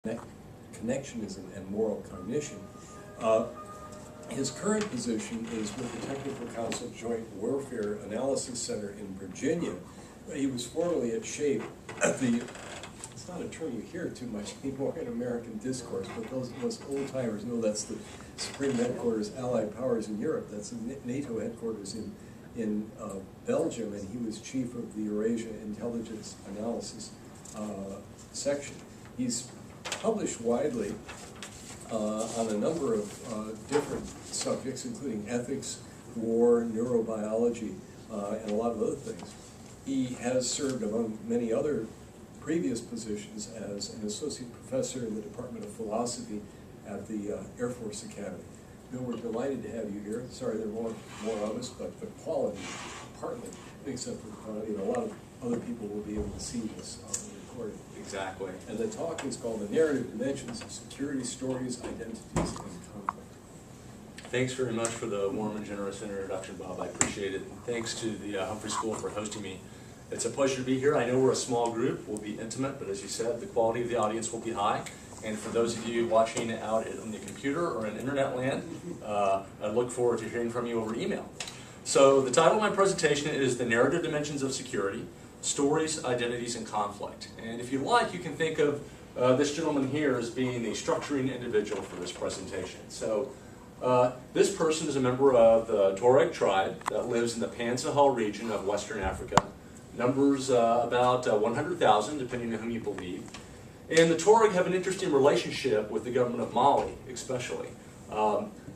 connectionism and moral cognition. His current position is with the Technical Council Joint Warfare Analysis Center in Virginia. He was formerly at SHAPE at the, it's not a term you hear too much anymore in American discourse, but those old timers know that's the Supreme Headquarters, Allied Powers in Europe. That's the NATO headquarters in Belgium, and he was chief of the Eurasia Intelligence Analysis section. He's published widely on a number of different subjects, including ethics, war, neurobiology, and a lot of other things. He has served, among many other previous positions, as an associate professor in the Department of Philosophy at the Air Force Academy. Bill, we're delighted to have you here. Sorry there are more of us, but the quality partly makes up for the quality, and a lot of other people will be able to see this on the recording. Exactly. And the talk is called The Narrative Dimensions of Security, Stories, Identities, and Conflict. Thanks very much for the warm and generous introduction, Bob. I appreciate it. And thanks to the Humphrey School for hosting me. It's a pleasure to be here. I know we're a small group. We'll be intimate, but as you said, the quality of the audience will be high. And for those of you watching out on the computer or in internet land, I look forward to hearing from you over email. So the title of my presentation is The Narrative Dimensions of Security, Stories, Identities, and Conflict. And if you like, you can think of this gentleman here as being the structuring individual for this presentation. So this person is a member of the Tuareg tribe that lives in the Pan Sahel region of Western Africa. Numbers about 100,000, depending on whom you believe. And the Tuareg have an interesting relationship with the government of Mali, especially.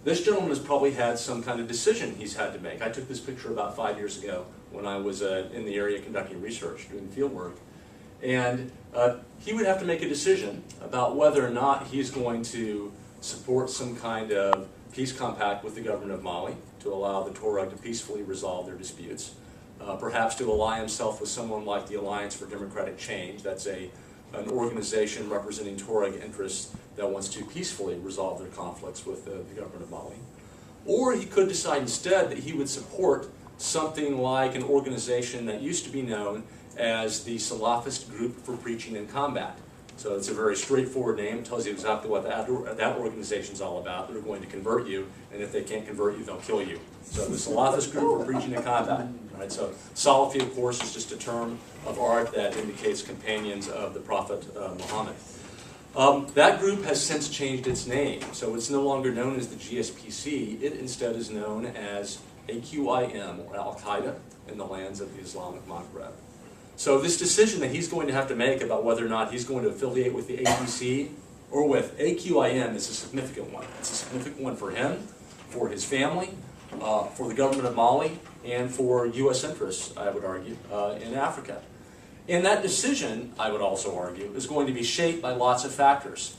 This gentleman has probably had some kind of decision he's had to make. I took this picture about 5 years ago when I was in the area conducting research, doing field work. And he would have to make a decision about whether or not he's going to support some kind of peace compact with the government of Mali to allow the Tuareg to peacefully resolve their disputes. Perhaps to ally himself with someone like the Alliance for Democratic Change. That's an organization representing Tuareg interests that wants to peacefully resolve their conflicts with the government of Mali. Or he could decide instead that he would support something like an organization that used to be known as the Salafist Group for Preaching and Combat. So it's a very straightforward name. It tells you exactly what that organization is all about. They're going to convert you, and if they can't convert you, they'll kill you. So the Salafist Group for Preaching and Combat. Right? So Salafi, of course, is just a term of art that indicates companions of the Prophet Muhammad. That group has since changed its name, so it's no longer known as the GSPC. It instead is known as AQIM, or Al-Qaeda, in the lands of the Islamic Maghreb. So this decision that he's going to have to make about whether or not he's going to affiliate with the APC or with AQIM is a significant one. It's a significant one for him, for his family, for the government of Mali, and for U.S. interests, I would argue, in Africa. And that decision, I would also argue, is going to be shaped by lots of factors.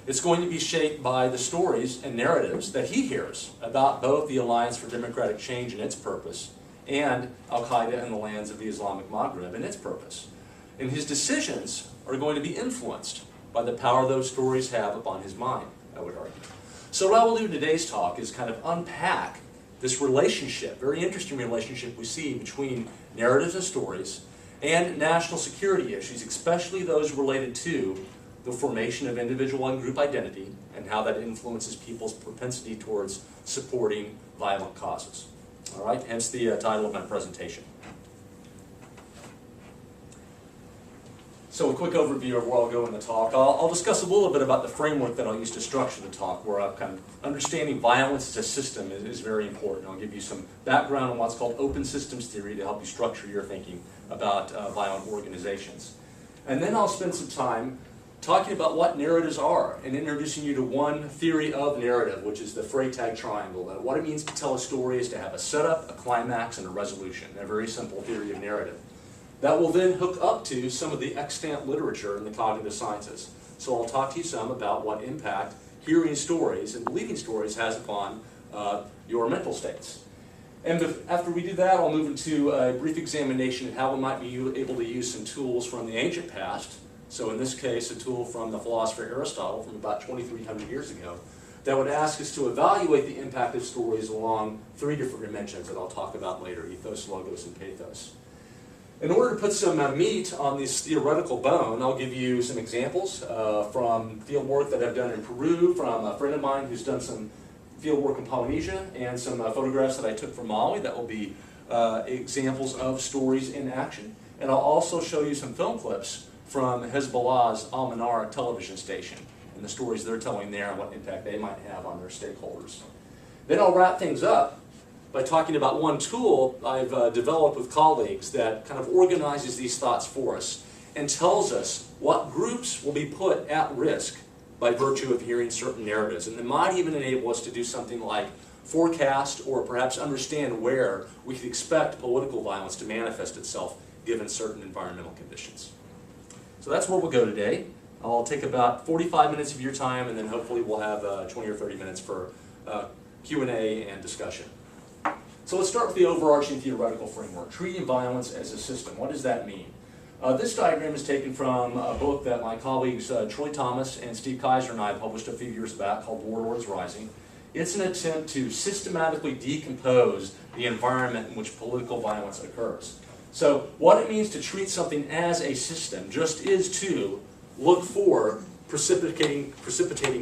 It's going to be shaped by the stories and narratives that he hears about both the Alliance for Democratic Change and its purpose, and Al-Qaeda in the lands of the Islamic Maghreb and its purpose. And his decisions are going to be influenced by the power those stories have upon his mind, I would argue. So what I will do in today's talk is kind of unpack this relationship, very interesting relationship we see between narratives and stories and national security issues, especially those related to the formation of individual and group identity and how that influences people's propensity towards supporting violent causes. All right, hence the title of my presentation. So a quick overview of where I'll go in the talk. I'll discuss a little bit about the framework that I'll use to structure the talk, where I'm kind of understanding violence as a system is very important. I'll give you some background on what's called open systems theory to help you structure your thinking about violent organizations. And then I'll spend some time talking about what narratives are and introducing you to one theory of narrative, which is the Freytag triangle. What it means to tell a story is to have a setup, a climax, and a resolution. A very simple theory of narrative. That will then hook up to some of the extant literature in the cognitive sciences. So I'll talk to you some about what impact hearing stories and believing stories has upon your mental states. And after we do that, I'll move into a brief examination of how we might be able to use some tools from the ancient past. So in this case, a tool from the philosopher Aristotle from about 2,300 years ago that would ask us to evaluate the impact of stories along three different dimensions that I'll talk about later: ethos, logos, and pathos. In order to put some meat on this theoretical bone, I'll give you some examples from field work that I've done in Peru, from a friend of mine who's done some field work in Polynesia, and some photographs that I took from Mali that will be examples of stories in action. And I'll also show you some film clips from Hezbollah's Al-Manar television station and the stories they're telling there and what impact they might have on their stakeholders. Then I'll wrap things up by talking about one tool I've developed with colleagues that kind of organizes these thoughts for us and tells us what groups will be put at risk by virtue of hearing certain narratives. And it might even enable us to do something like forecast or perhaps understand where we could expect political violence to manifest itself given certain environmental conditions. So that's where we'll go today. I'll take about 45 minutes of your time, and then hopefully we'll have 20 or 30 minutes for Q&A and discussion. So let's start with the overarching theoretical framework, treating violence as a system. What does that mean? This diagram is taken from a book that my colleagues Troy Thomas and Steve Kaiser and I published a few years back called Warlords Rising. It's an attempt to systematically decompose the environment in which political violence occurs. So what it means to treat something as a system just is to look for precipitating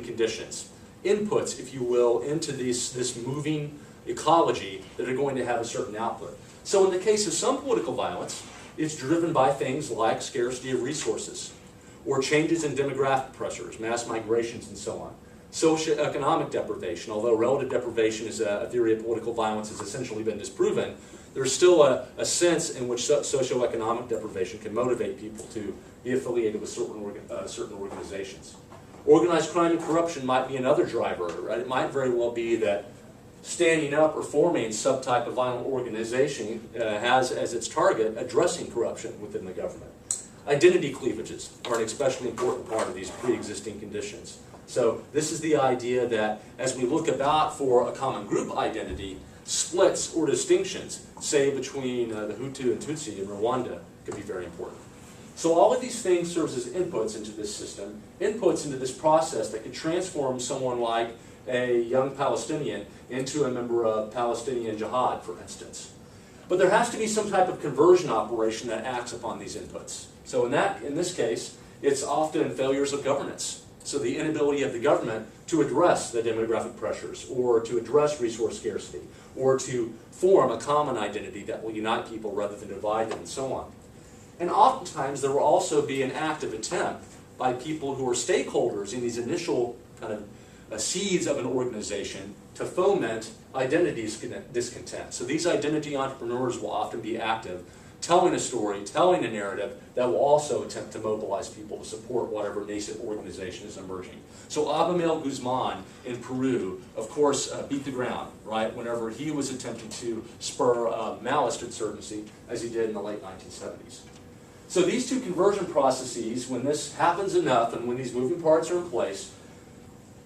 conditions, inputs, if you will, into this moving ecology that are going to have a certain output. So in the case of some political violence, it's driven by things like scarcity of resources, or changes in demographic pressures, mass migrations, and so on. Socioeconomic deprivation, although relative deprivation is a theory of political violence has essentially been disproven, there's still a sense in which socioeconomic deprivation can motivate people to be affiliated with certain organizations. Organized crime and corruption might be another driver, right? It might very well be that standing up or forming some type of violent organization has as its target addressing corruption within the government. Identity cleavages are an especially important part of these pre-existing conditions. So this is the idea that as we look about for a common group identity, splits or distinctions, say between the Hutu and Tutsi in Rwanda, could be very important. So all of these things serve as inputs into this system, inputs into this process that could transform someone like a young Palestinian into a member of Palestinian Jihad, for instance. But there has to be some type of conversion operation that acts upon these inputs. So in this case, it's often failures of governance. So the inability of the government to address the demographic pressures, or to address resource scarcity, or to form a common identity that will unite people rather than divide them, and so on. And oftentimes there will also be an active attempt by people who are stakeholders in these initial kind of seeds of an organization to foment identity discontent. So these identity entrepreneurs will often be active, telling a story, telling a narrative that will also attempt to mobilize people to support whatever nascent organization is emerging. So Abamel Guzman in Peru, of course, beat the ground, right, whenever he was attempting to spur Maoist insurgency, as he did in the late 1970s. So these two conversion processes, when this happens enough and when these moving parts are in place,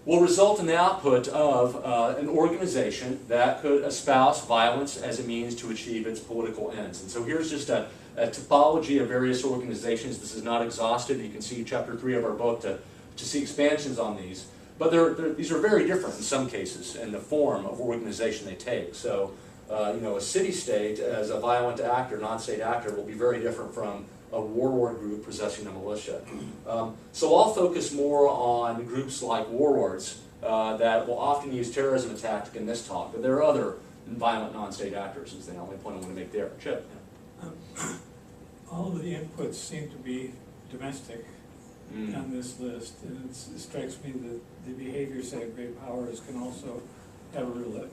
will result in the output of an organization that could espouse violence as a means to achieve its political ends. And so here's just a typology of various organizations. This is not exhaustive. You can see Chapter 3 of our book to see expansions on these. But these are very different in some cases in the form of organization they take. So a city-state as a violent actor, non-state actor, will be very different from a warlord group possessing a militia. So I'll focus more on groups like warlords that will often use terrorism as a tactic in this talk, but there are other violent non-state actors, is the only point I want to make there. Chip? All of the inputs seem to be domestic on this list, and it strikes me that the behaviors of great powers can also have a real effect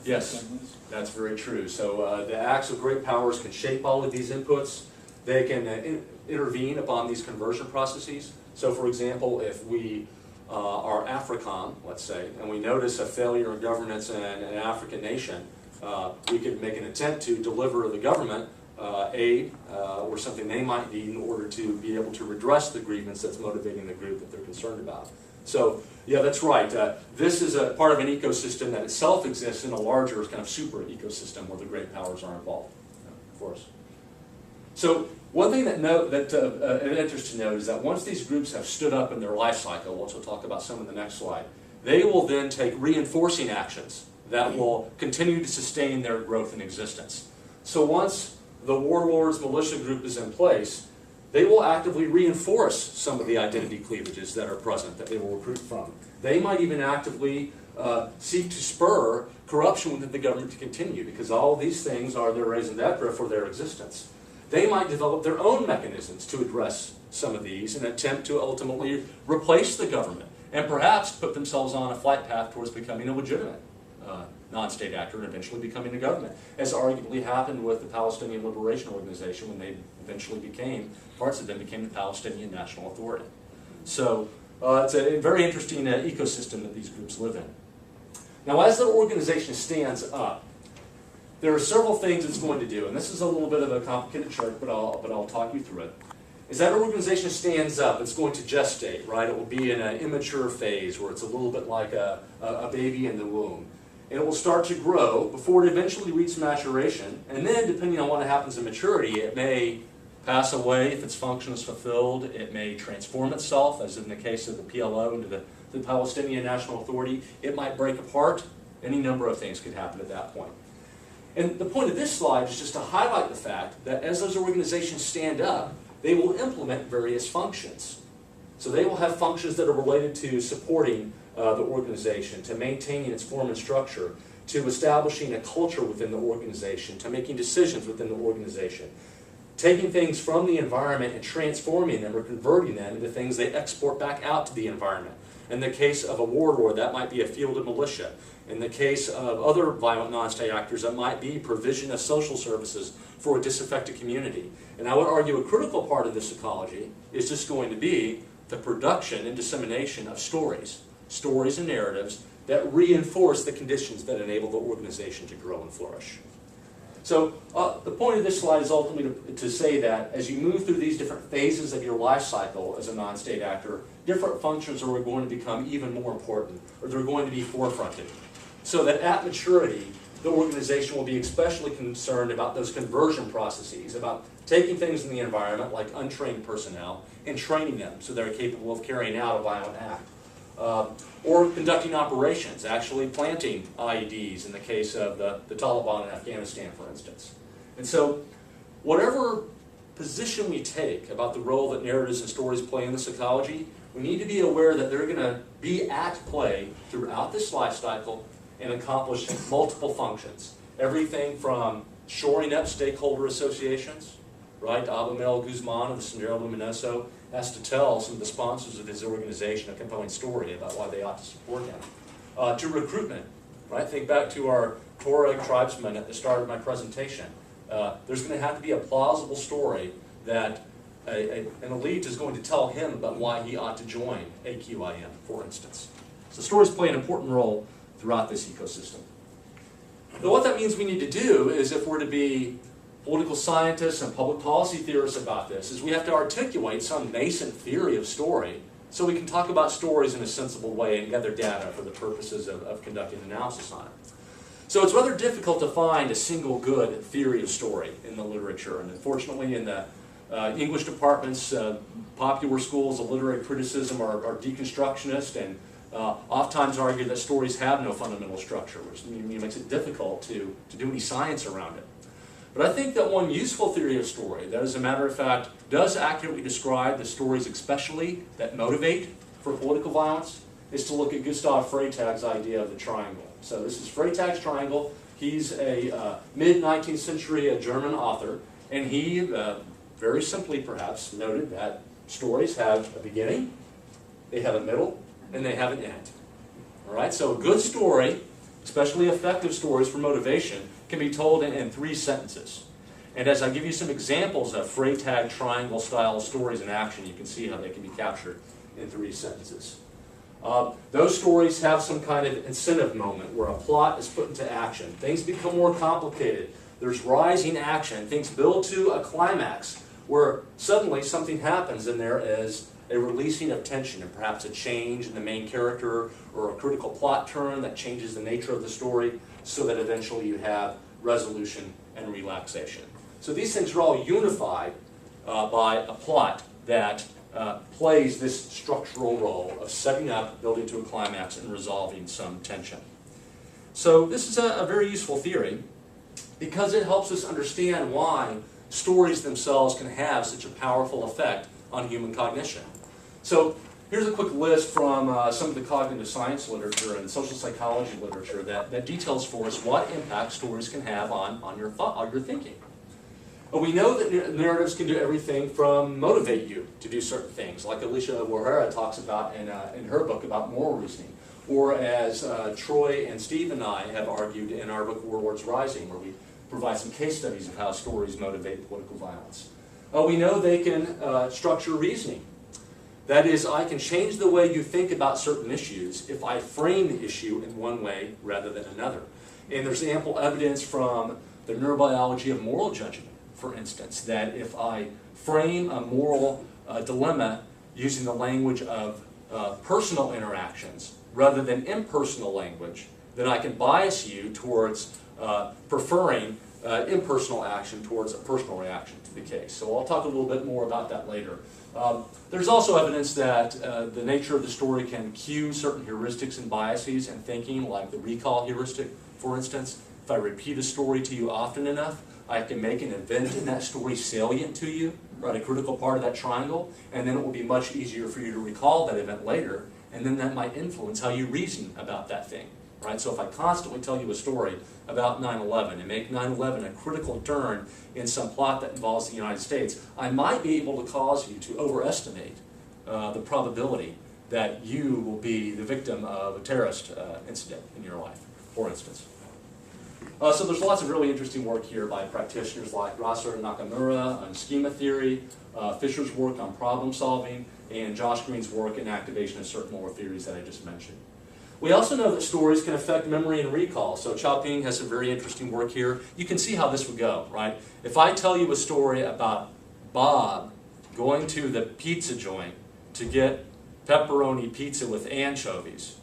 Yes, on this. that's very true. So the acts of great powers can shape all of these inputs. They can intervene upon these conversion processes. So for example, if we are AFRICOM, let's say, and we notice a failure of governance in an African nation, we could make an attempt to deliver the government aid or something they might need in order to be able to redress the grievance that's motivating the group that they're concerned about. So yeah, that's right. This is a part of an ecosystem that itself exists in a larger kind of super ecosystem where the great powers are involved, of course. So one thing of interest to note is that once these groups have stood up in their life cycle, which we'll talk about some in the next slide, they will then take reinforcing actions that will continue to sustain their growth and existence. So once the warlords militia group is in place, they will actively reinforce some of the identity cleavages that are present, that they will recruit from. They might even actively seek to spur corruption within the government to continue, because all of these things are the raison d'etre for their existence. They might develop their own mechanisms to address some of these and attempt to ultimately replace the government, and perhaps put themselves on a flight path towards becoming a legitimate non-state actor and eventually becoming a government, as arguably happened with the Palestinian Liberation Organization when they eventually became, parts of them became the Palestinian National Authority. So it's a very interesting ecosystem that these groups live in. Now, as the organization stands up, there are several things it's going to do, and this is a little bit of a complicated chart, but I'll talk you through it. As that organization stands up, it's going to gestate, right? It will be in an immature phase where it's a little bit like a baby in the womb. And it will start to grow before it eventually reaches maturation, and then, depending on what happens in maturity, it may pass away if its function is fulfilled. It may transform itself, as in the case of the PLO, into the Palestinian National Authority. It might break apart. Any number of things could happen at that point. And the point of this slide is just to highlight the fact that as those organizations stand up, they will implement various functions. So they will have functions that are related to supporting the organization, to maintaining its form and structure, to establishing a culture within the organization, to making decisions within the organization, taking things from the environment and transforming them or converting them into things they export back out to the environment. In the case of a warlord, that might be a fielded militia. In the case of other violent non-state actors, that might be provision of social services for a disaffected community. And I would argue a critical part of this ecology is just going to be the production and dissemination of stories and narratives that reinforce the conditions that enable the organization to grow and flourish. So the point of this slide is ultimately to say that as you move through these different phases of your life cycle as a non-state actor, different functions are going to become even more important, or they're going to be forefronted. So that at maturity, the organization will be especially concerned about those conversion processes, about taking things in the environment, like untrained personnel, and training them so they're capable of carrying out a violent act. Or conducting operations, actually planting IEDs in the case of the Taliban in Afghanistan, for instance. And so, whatever position we take about the role that narratives and stories play in this ecology, we need to be aware that they're going to be at play throughout this life cycle and accomplish multiple functions. Everything from shoring up stakeholder associations, right? Abamel Guzman of the Sendero Luminoso has to tell some of the sponsors of his organization a compelling story about why they ought to support him. To recruitment, right? Think back to our Tuareg tribesmen at the start of my presentation. There's going to have to be a plausible story that an elite is going to tell him about why he ought to join AQIM, for instance. So stories play an important role throughout this ecosystem. But what that means we need to do is, if we're to be political scientists and public policy theorists about this, is we have to articulate some nascent theory of story so we can talk about stories in a sensible way and gather data for the purposes of conducting analysis on it. So it's rather difficult to find a single good theory of story in the literature, and unfortunately in the English departments, popular schools of literary criticism are deconstructionist and oftentimes argue that stories have no fundamental structure, which makes it difficult to do any science around it. But I think that one useful theory of story that, as a matter of fact, does accurately describe the stories especially that motivate for political violence is to look at Gustav Freytag's idea of the triangle. So this is Freytag's triangle. He's a mid-19th century German author, and he, very simply perhaps, noted that stories have a beginning, they have a middle, and they have an end. All right, so a good story, especially effective stories for motivation, can be told in 3 sentences. And as I give you some examples of Freytag triangle style stories in action, you can see how they can be captured in 3 sentences. Those stories have some kind of incentive moment where a plot is put into action. Things become more complicated. There's rising action. Things build to a climax where suddenly something happens and there is a releasing of tension and perhaps a change in the main character or a critical plot turn that changes the nature of the story so that eventually you have resolution and relaxation. So these things are all unified by a plot that plays this structural role of setting up, building to a climax, and resolving some tension. So this is a very useful theory because it helps us understand why stories themselves can have such a powerful effect on human cognition. So here's a quick list from some of the cognitive science literature and social psychology literature that details for us what impact stories can have on your thought, on your thinking. We know that narratives can do everything from motivate you to do certain things, like Alicia O'Hara talks about in her book about moral reasoning, or as Troy and Steve and I have argued in our book Warlords Rising, where we provide some case studies of how stories motivate political violence. We know they can structure reasoning. That is, I can change the way you think about certain issues if I frame the issue in one way rather than another. And there's ample evidence from the neurobiology of moral judgment, for instance, that if I frame a moral dilemma using the language of personal interactions rather than impersonal language, then I can bias you towards preferring impersonal action towards a personal reaction to the case. So I'll talk a little bit more about that later. There's also evidence that the nature of the story can cue certain heuristics and biases and thinking, like the recall heuristic, for instance. If I repeat a story to you often enough, I can make an event in that story salient to you, right, a critical part of that triangle, and then it will be much easier for you to recall that event later, and then that might influence how you reason about that thing. Right? So if I constantly tell you a story about 9/11 and make 9/11 a critical turn in some plot that involves the United States, I might be able to cause you to overestimate the probability that you will be the victim of a terrorist incident in your life, for instance. So there's lots of really interesting work here by practitioners like Rasa Nakamura on schema theory, Fisher's work on problem solving, and Josh Green's work in activation of certain moral theories that I just mentioned. We also know that stories can affect memory and recall. So Xiaoping has some very interesting work here. You can see how this would go, right? If I tell you a story about Bob going to the pizza joint to get pepperoni pizza with anchovies,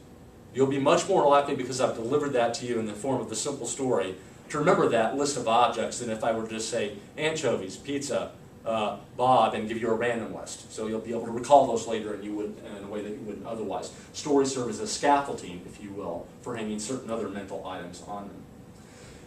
you'll be much more likely, because I've delivered that to you in the form of the simple story, to remember that list of objects than if I were to just say anchovies, pizza, Bob, and give you a random list. So you'll be able to recall those later and you would, in a way that you wouldn't otherwise. Stories serve as a scaffolding, if you will, for hanging certain other mental items on them.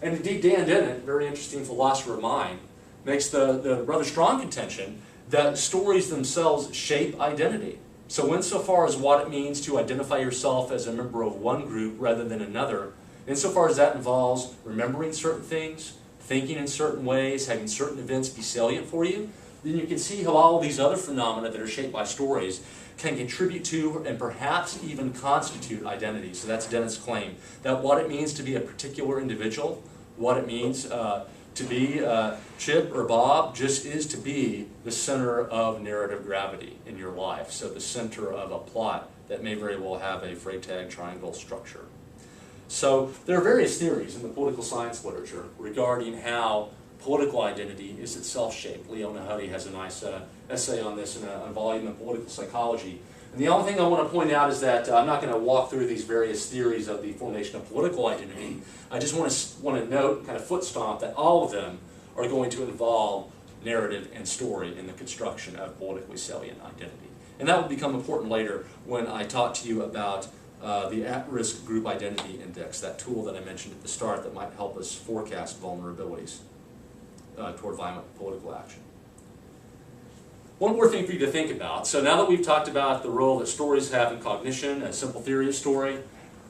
And indeed, Dan Dennett, very interesting philosopher of mind, makes the rather strong contention that stories themselves shape identity. So insofar as what it means to identify yourself as a member of one group rather than another, insofar as that involves remembering certain things, thinking in certain ways, having certain events be salient for you, then you can see how all of these other phenomena that are shaped by stories can contribute to and perhaps even constitute identity. So that's Dennett's claim, that what it means to be a particular individual, what it means to be Chip or Bob, just is to be the center of narrative gravity in your life. So the center of a plot that may very well have a Freytag triangle structure. So there are various theories in the political science literature regarding how political identity is itself shaped. Leona Huddy has a nice essay on this in a volume of political psychology. And the only thing I want to point out is that I'm not going to walk through these various theories of the formation of political identity. I just want to note, kind of foot stomp, that all of them are going to involve narrative and story in the construction of politically salient identity. And that will become important later when I talk to you about the at-risk group identity index, that tool that I mentioned at the start that might help us forecast vulnerabilities toward violent political action. One more thing for you to think about. So now that we've talked about the role that stories have in cognition, a simple theory of story,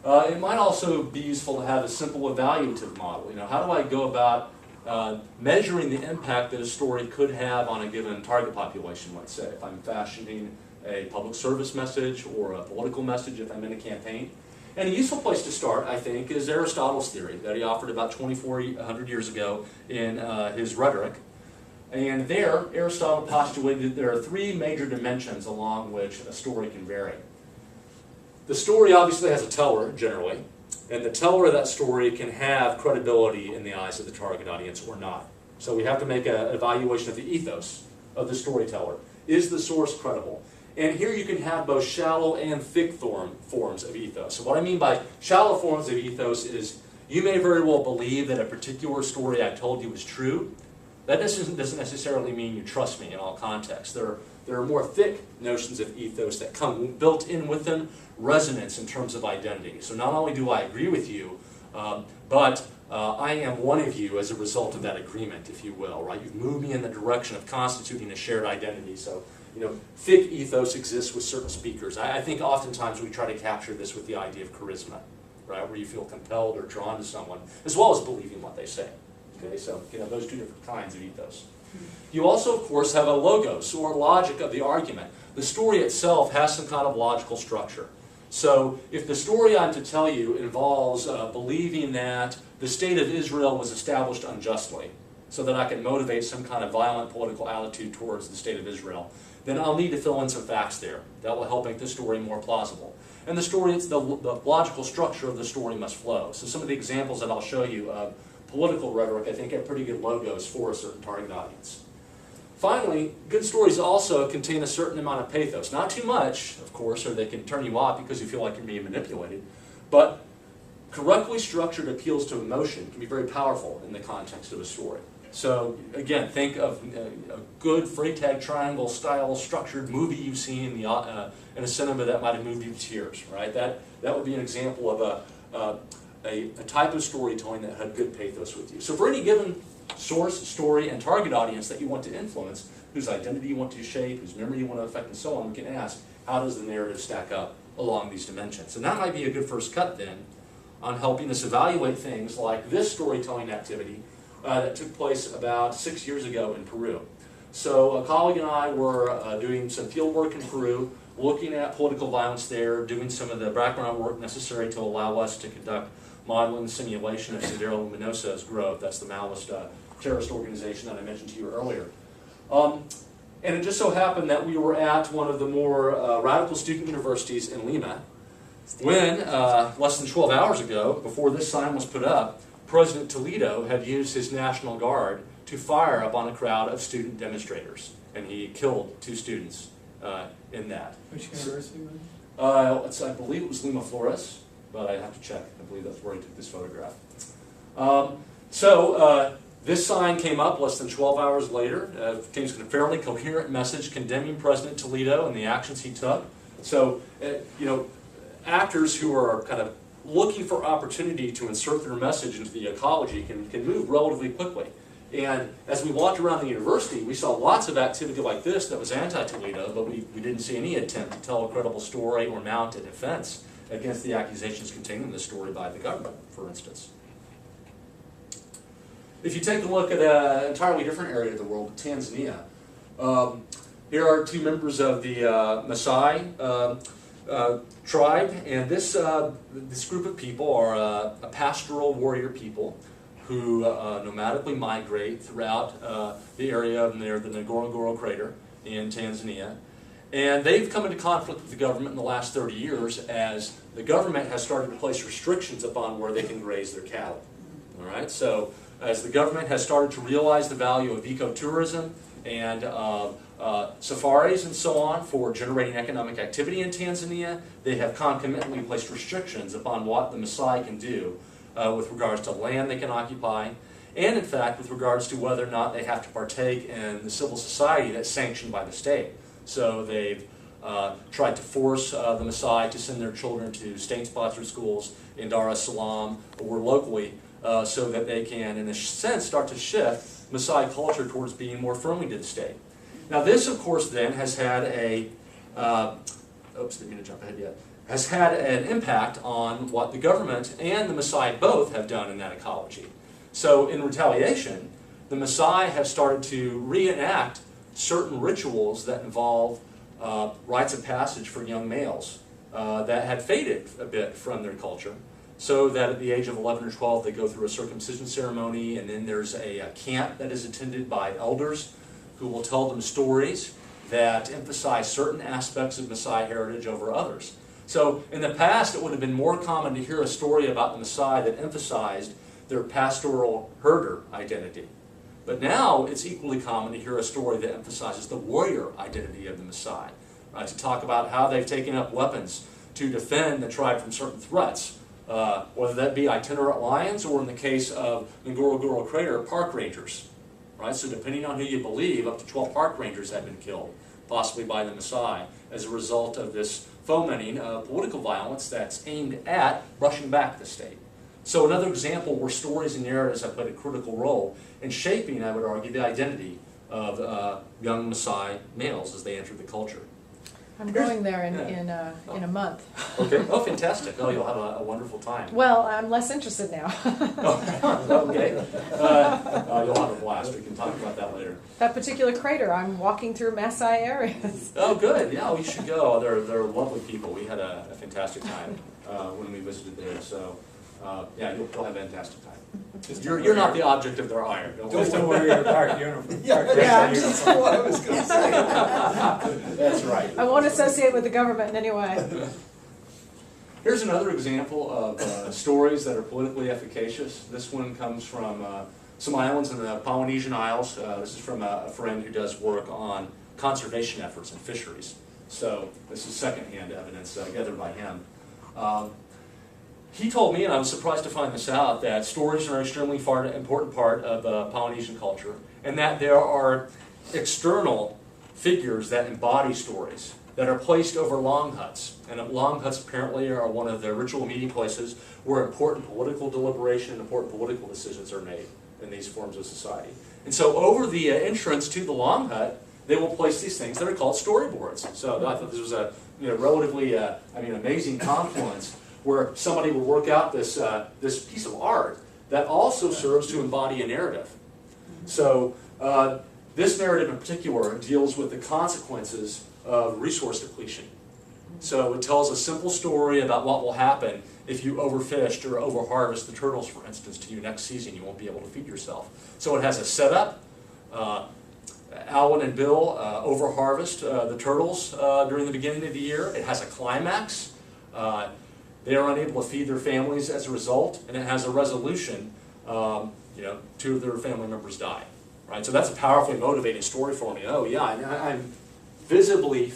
it might also be useful to have a simple evaluative model. You know, how do I go about measuring the impact that a story could have on a given target population, let's say, if I'm fashioning a public service message or a political message if I'm in a campaign. And a useful place to start, I think, is Aristotle's theory that he offered about 2,400 years ago in his Rhetoric. And there, Aristotle postulated that there are three major dimensions along which a story can vary. The story obviously has a teller, generally, and the teller of that story can have credibility in the eyes of the target audience or not. So we have to make an evaluation of the ethos of the storyteller. Is the source credible? And here you can have both shallow and thick forms of ethos. So what I mean by shallow forms of ethos is you may very well believe that a particular story I told you is true. That doesn't necessarily mean you trust me in all contexts. There are more thick notions of ethos that come built in with them, resonance in terms of identity. So not only do I agree with you But I am one of you as a result of that agreement, if you will, right? You've moved me in the direction of constituting a shared identity. So, thick ethos exists with certain speakers. I think oftentimes we try to capture this with the idea of charisma, right? Where you feel compelled or drawn to someone, as well as believing what they say. Okay, so those two different kinds of ethos. You also, of course, have a logos, or logic of the argument. The story itself has some kind of logical structure. So if the story I'm to tell you involves believing that the state of Israel was established unjustly, so that I can motivate some kind of violent political attitude towards the state of Israel, then I'll need to fill in some facts there. That will help make the story more plausible. And the logical structure of the story must flow. So some of the examples that I'll show you of political rhetoric, I think, have pretty good logos for a certain target audience. Finally, good stories also contain a certain amount of pathos. Not too much, of course, or they can turn you off because you feel like you're being manipulated. But correctly structured appeals to emotion can be very powerful in the context of a story. So again, think of a good Freytag triangle style structured movie you've seen in a cinema that might have moved you to tears, right? That would be an example of a type of storytelling that had good pathos with you. So for any given source, story, and target audience that you want to influence, whose identity you want to shape, whose memory you want to affect, and so on, we can ask, how does the narrative stack up along these dimensions? And that might be a good first cut then on helping us evaluate things like this storytelling activity that took place about 6 years ago in Peru. So a colleague and I were doing some field work in Peru, looking at political violence there, doing some of the background work necessary to allow us to conduct modeling simulation of Sendero Luminoso's growth. That's the Maoist terrorist organization that I mentioned to you earlier. And it just so happened that we were at one of the more radical student universities in Lima when, less than 12 hours ago, before this sign was put up, President Toledo had used his National Guard to fire upon a crowd of student demonstrators. And he killed 2 students in that. Which university was it? I believe it was Lima Flores, but I have to check. I believe that's where he took this photograph. This sign came up less than 12 hours later. Contains a fairly coherent message condemning President Toledo and the actions he took. So, actors who are kind of looking for opportunity to insert their message into the ecology can move relatively quickly. And as we walked around the university, we saw lots of activity like this that was anti-Toledo, but we didn't see any attempt to tell a credible story or mount a defense against the accusations contained in the story by the government, for instance. If you take a look at an entirely different area of the world, Tanzania, here are 2 members of the Maasai tribe, and this group of people are a pastoral warrior people who nomadically migrate throughout the area near the Ngorongoro crater in Tanzania. And they've come into conflict with the government in the last 30 years as the government has started to place restrictions upon where they can graze their cattle. All right, so as the government has started to realize the value of ecotourism and safaris and so on for generating economic activity in Tanzania, they have concomitantly placed restrictions upon what the Maasai can do with regards to land they can occupy, and in fact with regards to whether or not they have to partake in the civil society that's sanctioned by the state. So they've tried to force the Maasai to send their children to state-sponsored schools in Dar es Salaam or locally so that they can, in a sense, start to shift Maasai culture towards being more firmly to the state. Now this, of course, then has had has had an impact on what the government and the Maasai both have done in that ecology. So in retaliation, the Maasai have started to reenact certain rituals that involve rites of passage for young males that had faded a bit from their culture, so that at the age of 11 or 12 they go through a circumcision ceremony, and then there's a camp that is attended by elders who will tell them stories that emphasize certain aspects of Maasai heritage over others. So in the past it would have been more common to hear a story about the Maasai that emphasized their pastoral herder identity. But now it's equally common to hear a story that emphasizes the warrior identity of the Maasai, right? To talk about how they've taken up weapons to defend the tribe from certain threats, whether that be itinerant lions or, in the case of Ngorongoro crater, park rangers. Right? So depending on who you believe, up to 12 park rangers have been killed, possibly by the Maasai, as a result of this fomenting of political violence that's aimed at brushing back the state. So another example where stories and narratives have played a critical role in shaping, I would argue, the identity of young Maasai males as they enter the culture. I'm going there in a month. Okay. Oh, fantastic. Oh, you'll have a wonderful time. Well, I'm less interested now. Okay. You'll have a blast. We can talk about that later. That particular crater, I'm walking through Maasai areas. Oh, good. Yeah, we should go. They're lovely people. We had a fantastic time when we visited there. So, yeah, you'll have a fantastic time. You're not the object of their ire. Just don't wear your dark uniform. Yeah, that's what I was going to say. That's right. I won't associate with the government in any way. Here's another example of stories that are politically efficacious. This one comes from some islands in the Polynesian Isles. This is from a friend who does work on conservation efforts in fisheries. So this is secondhand evidence gathered by him. He told me, and I was surprised to find this out, that stories are an extremely important part of Polynesian culture, and that there are external figures that embody stories that are placed over long huts. And long huts apparently are one of the ritual meeting places where important political deliberation and important political decisions are made in these forms of society. And so over the entrance to the long hut, they will place these things that are called storyboards. So I thought this was a relatively amazing confluence where somebody would work out this piece of art that also serves to embody a narrative. So this narrative in particular deals with the consequences of resource depletion. So it tells a simple story about what will happen if you overfished or overharvest the turtles, for instance, to you next season. You won't be able to feed yourself. So it has a setup. Alwyn and Bill overharvest the turtles during the beginning of the year. It has a climax. They are unable to feed their families as a result, and it has a resolution. Two of their family members die. Right, so that's a powerfully motivating story for me. Oh yeah, I'm physically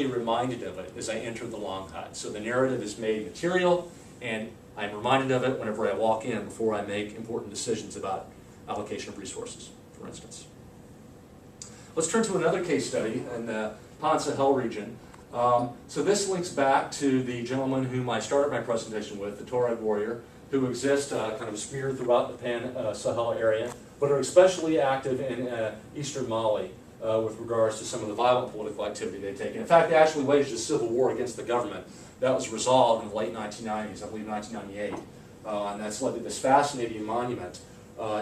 reminded of it as I enter the long hut. So the narrative is made material, and I'm reminded of it whenever I walk in before I make important decisions about allocation of resources, for instance. Let's turn to another case study in the Pan Sahel region. So this links back to the gentleman whom I started my presentation with, the Tuareg warrior, who exist kind of smeared throughout the Pan Sahel area, but are especially active in eastern Mali with regards to some of the violent political activity they've taken. In fact, they actually waged a civil war against the government that was resolved in the late 1990s, I believe 1998. And that's led to this fascinating monument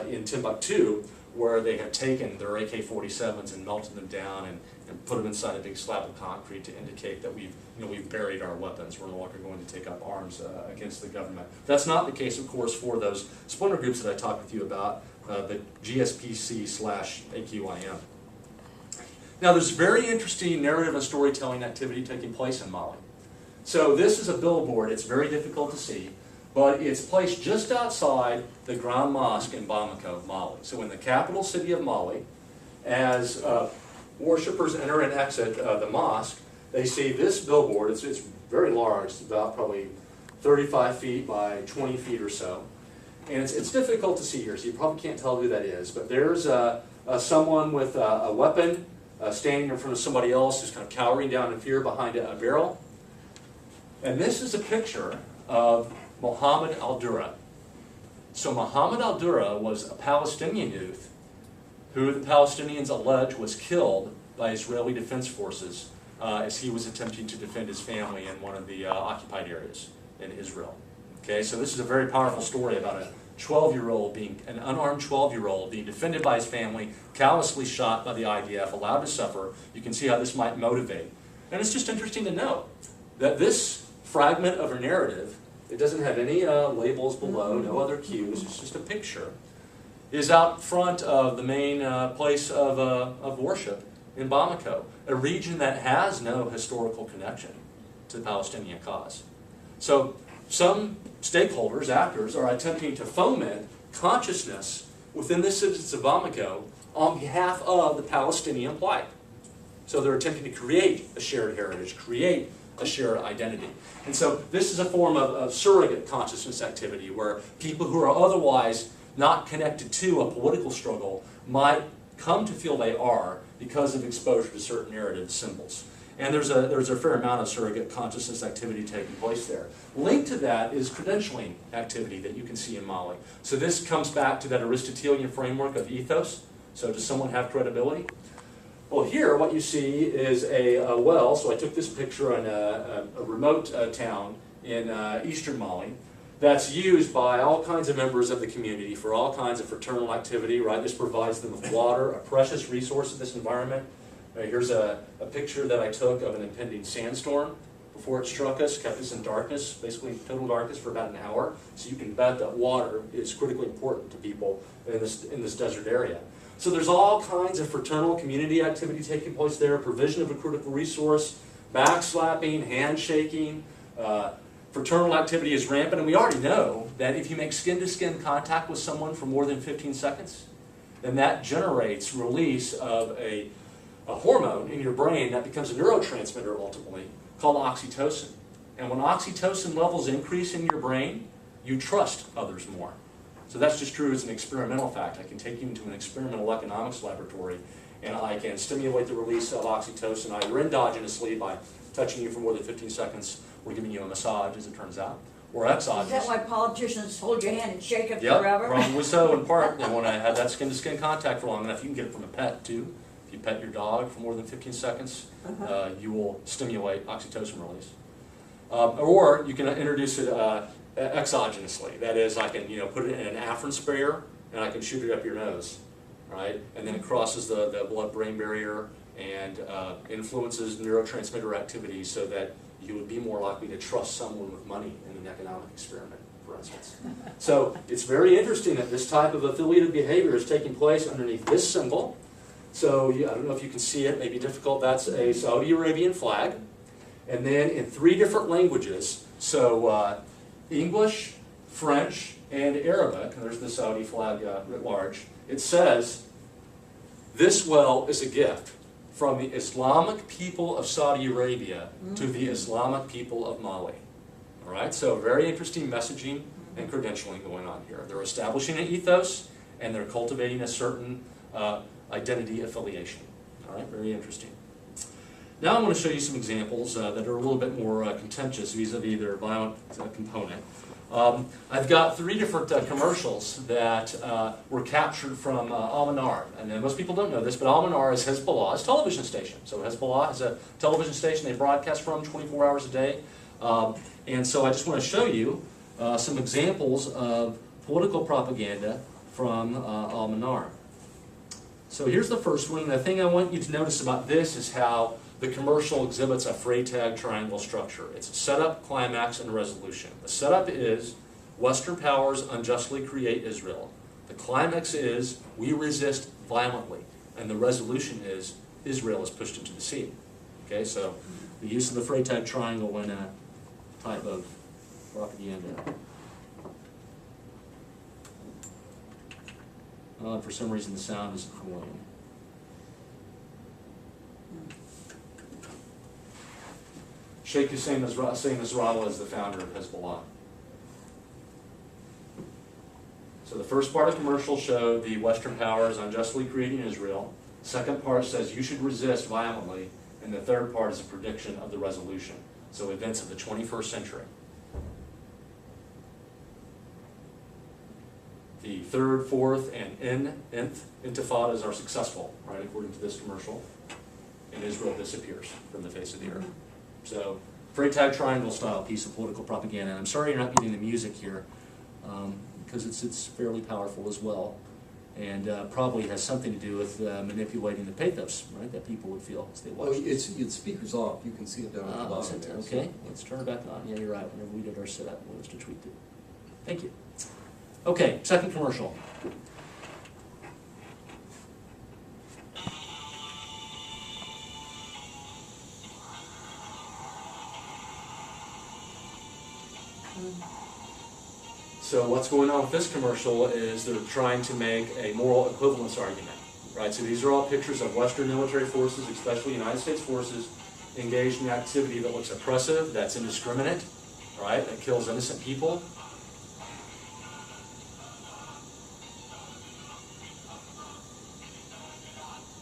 in Timbuktu, where they have taken their AK-47s and melted them down and put them inside a big slab of concrete to indicate that we've buried our weapons. We're no longer going to take up arms against the government. That's not the case, of course, for those splinter groups that I talked with you about, the GSPC/AQIM. Now, there's very interesting narrative and storytelling activity taking place in Mali. So this is a billboard. It's very difficult to see, but it's placed just outside the Grand Mosque in Bamako, Mali. So in the capital city of Mali, as worshippers enter and exit the mosque, they see this billboard. It's very large. It's about probably 35 feet by 20 feet or so. And it's difficult to see here, so you probably can't tell who that is. But there's someone with a weapon standing in front of somebody else who's kind of cowering down in fear behind a barrel. And this is a picture of Mohammed al-Dura. So Mohammed al-Dura was a Palestinian youth who the Palestinians allege was killed by Israeli defense forces as he was attempting to defend his family in one of the occupied areas in Israel. Okay, so this is a very powerful story about a 12-year-old an unarmed 12-year-old being defended by his family, callously shot by the IDF, allowed to suffer. You can see how this might motivate. And it's just interesting to note that this fragment of a narrative, it doesn't have any labels below, no other cues, it's just a picture, is out front of the main place of worship in Bamako, a region that has no historical connection to the Palestinian cause. So some stakeholders, actors, are attempting to foment consciousness within the citizens of Bamako on behalf of the Palestinian plight. So they're attempting to create a shared heritage, create a shared identity. And so this is a form of surrogate consciousness activity where people who are otherwise not connected to a political struggle might come to feel they are because of exposure to certain narrative symbols. And there's a fair amount of surrogate consciousness activity taking place there. Linked to that is credentialing activity that you can see in Mali. So this comes back to that Aristotelian framework of ethos. So does someone have credibility? Well, here what you see is a well. So I took this picture in a remote town in eastern Mali that's used by all kinds of members of the community for all kinds of fraternal activity, right? This provides them with water, a precious resource in this environment. Here's a picture that I took of an impending sandstorm before it struck us, kept us in darkness, basically total darkness for about an hour. So you can bet that water is critically important to people in this desert area. So there's all kinds of fraternal community activity taking place there, provision of a critical resource, backslapping, handshaking, fraternal activity is rampant, and we already know that if you make skin-to-skin contact with someone for more than 15 seconds, then that generates release of a hormone in your brain that becomes a neurotransmitter ultimately called oxytocin. And when oxytocin levels increase in your brain, you trust others more. So that's just true as an experimental fact. I can take you into an experimental economics laboratory and I can stimulate the release of oxytocin either endogenously by touching you for more than 15 seconds or giving you a massage, as it turns out, or exogenously. Is that why politicians hold your hand and shake it Yep, forever? probably so in part. And when I had that skin-to-skin contact for long enough, you can get it from a pet too. If you pet your dog for more than 15 seconds, you will stimulate oxytocin release. Or you can introduce it exogenously. That is, I can put it in an Afrin sprayer and I can shoot it up your nose, right? And then it crosses the blood-brain barrier and influences neurotransmitter activity so that you would be more likely to trust someone with money in an economic experiment, for instance. So it's very interesting that this type of affiliative behavior is taking place underneath this symbol. So I don't know if you can see it, maybe difficult. That's a Saudi Arabian flag. And then in 3 different languages, so English, French, and Arabic, and there's the Saudi flag writ large, it says, "This well is a gift from the Islamic people of Saudi Arabia to the Islamic people of Mali." All right, so very interesting messaging and credentialing going on here. They're establishing an ethos, and they're cultivating a certain identity affiliation. All right, very interesting. Now I'm going to show you some examples that are a little bit more contentious vis-a-vis their violent component. I've got 3 different commercials that were captured from Al-Manar. And then most people don't know this, but Al-Manar is Hezbollah's television station. So Hezbollah has a television station they broadcast from 24 hours a day. And so I just want to show you some examples of political propaganda from Al-Manar. So here's the first one. The thing I want you to notice about this is how the commercial exhibits a Freytag triangle structure. It's a setup, climax, and resolution. The setup is Western powers unjustly create Israel. The climax is we resist violently. And the resolution is Israel is pushed into the sea. Okay, so the use of the Freytag triangle in a type of propaganda. For some reason the sound isn't flowing. Sheikh Hussein Nasrallah is the founder of Hezbollah. So the first part of the commercial showed the Western powers unjustly creating Israel. The second part says you should resist violently. And the third part is a prediction of the resolution. So events of the 21st century. The 3rd, 4th, and nth intifadas are successful, right, according to this commercial. And Israel disappears from the face of the earth. So, Freytag triangle style piece of political propaganda. And I'm sorry you're not getting the music here, because it's fairly powerful as well. And probably has something to do with manipulating the pathos, right, that people would feel as they watch. Oh, it's speakers off. You can see it down at the bottom there. Okay, let's turn it back on. Yeah, you're right. Whenever we did our setup, we'll just tweak it. Thank you. Okay, second commercial. So what's going on with this commercial is they're trying to make a moral equivalence argument, right? So these are all pictures of Western military forces, especially United States forces, engaged in activity that looks oppressive, that's indiscriminate, right? That kills innocent people.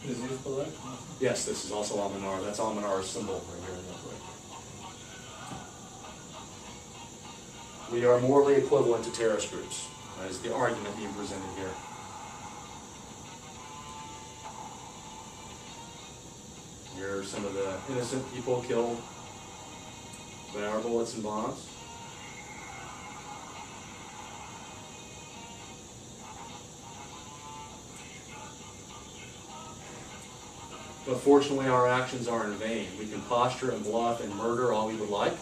Is this correct? Yes, this is also Al-Manar. That's Al-Manar's symbol right here in that way. We are morally equivalent to terrorist groups. That is the argument being presented here. Here are some of the innocent people killed by our bullets and bombs. But fortunately, our actions are in vain. We can posture and bluff and murder all we would like,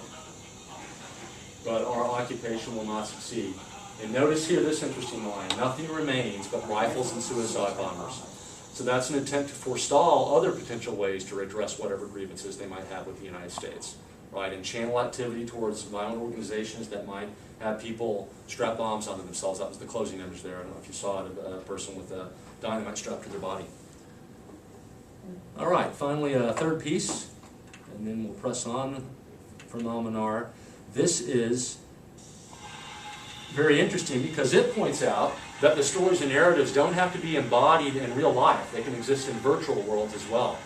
but our occupation will not succeed. And notice here this interesting line: nothing remains but rifles and suicide bombers. So that's an attempt to forestall other potential ways to redress whatever grievances they might have with the United States, right? And channel activity towards violent organizations that might have people strap bombs onto themselves. That was the closing image there. I don't know if you saw it, a person with a dynamite strapped to their body. All right, finally a third piece, and then we'll press on from Al-Manar. This is very interesting because it points out that the stories and narratives don't have to be embodied in real life. They can exist in virtual worlds as well.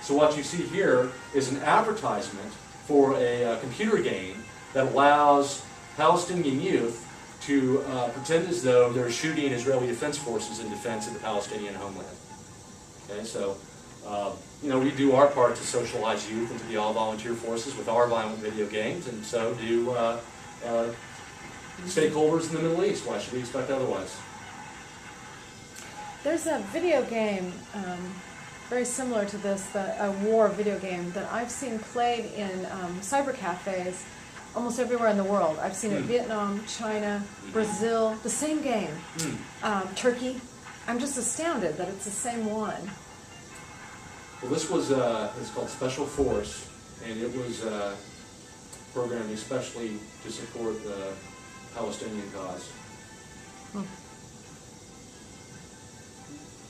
So what you see here is an advertisement for a computer game that allows Palestinian youth to pretend as though they're shooting Israeli defense forces in defense of the Palestinian homeland. Okay, so you know, we do our part to socialize youth into the all-volunteer forces with our violent video games, and so do stakeholders in the Middle East. Why should we expect otherwise? There's a video game very similar to this, a war video game that I've seen played in cyber cafes almost everywhere in the world. I've seen it in Vietnam, China, Brazil, the same game. Turkey. I'm just astounded that it's the same one. Well, this was it's called Special Force, and it was programmed especially to support the Palestinian cause.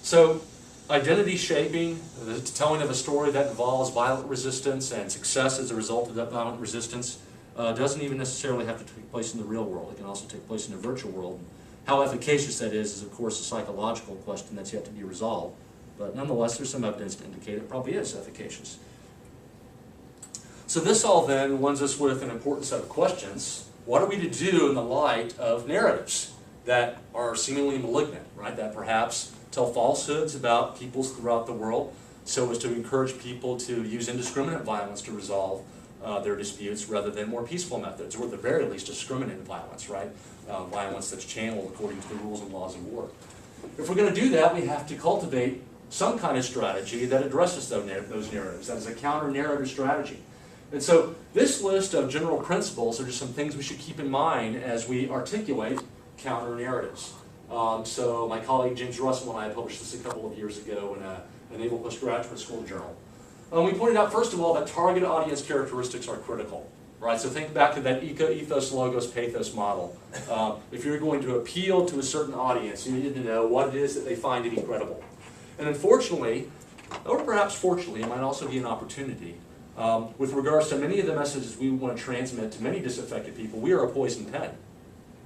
So, identity shaping, the telling of a story that involves violent resistance and success as a result of that violent resistance, doesn't even necessarily have to take place in the real world. It can also take place in a virtual world. How efficacious that is of course a psychological question that's yet to be resolved. But nonetheless, there's some evidence to indicate it probably is efficacious. So this all then lends us with an important set of questions. What are we to do in the light of narratives that are seemingly malignant, right? That perhaps tell falsehoods about peoples throughout the world so as to encourage people to use indiscriminate violence to resolve their disputes rather than more peaceful methods, or at the very least discriminate violence, right? Violence that's channeled according to the rules and laws of war. If we're going to do that, we have to cultivate some kind of strategy that addresses those narratives. That is a counter-narrative strategy. And so this list of general principles are just some things we should keep in mind as we articulate counter-narratives. So my colleague James Russell and I published this a couple of years ago in a Naval Postgraduate School journal. We pointed out, first of all, that target audience characteristics are critical. Right, so think back to that ethos, logos, pathos model. If you're going to appeal to a certain audience, you need to know what it is that they find to be credible. And unfortunately, or perhaps fortunately, it might also be an opportunity. With regards to many of the messages we want to transmit to many disaffected people, we are a poison pen.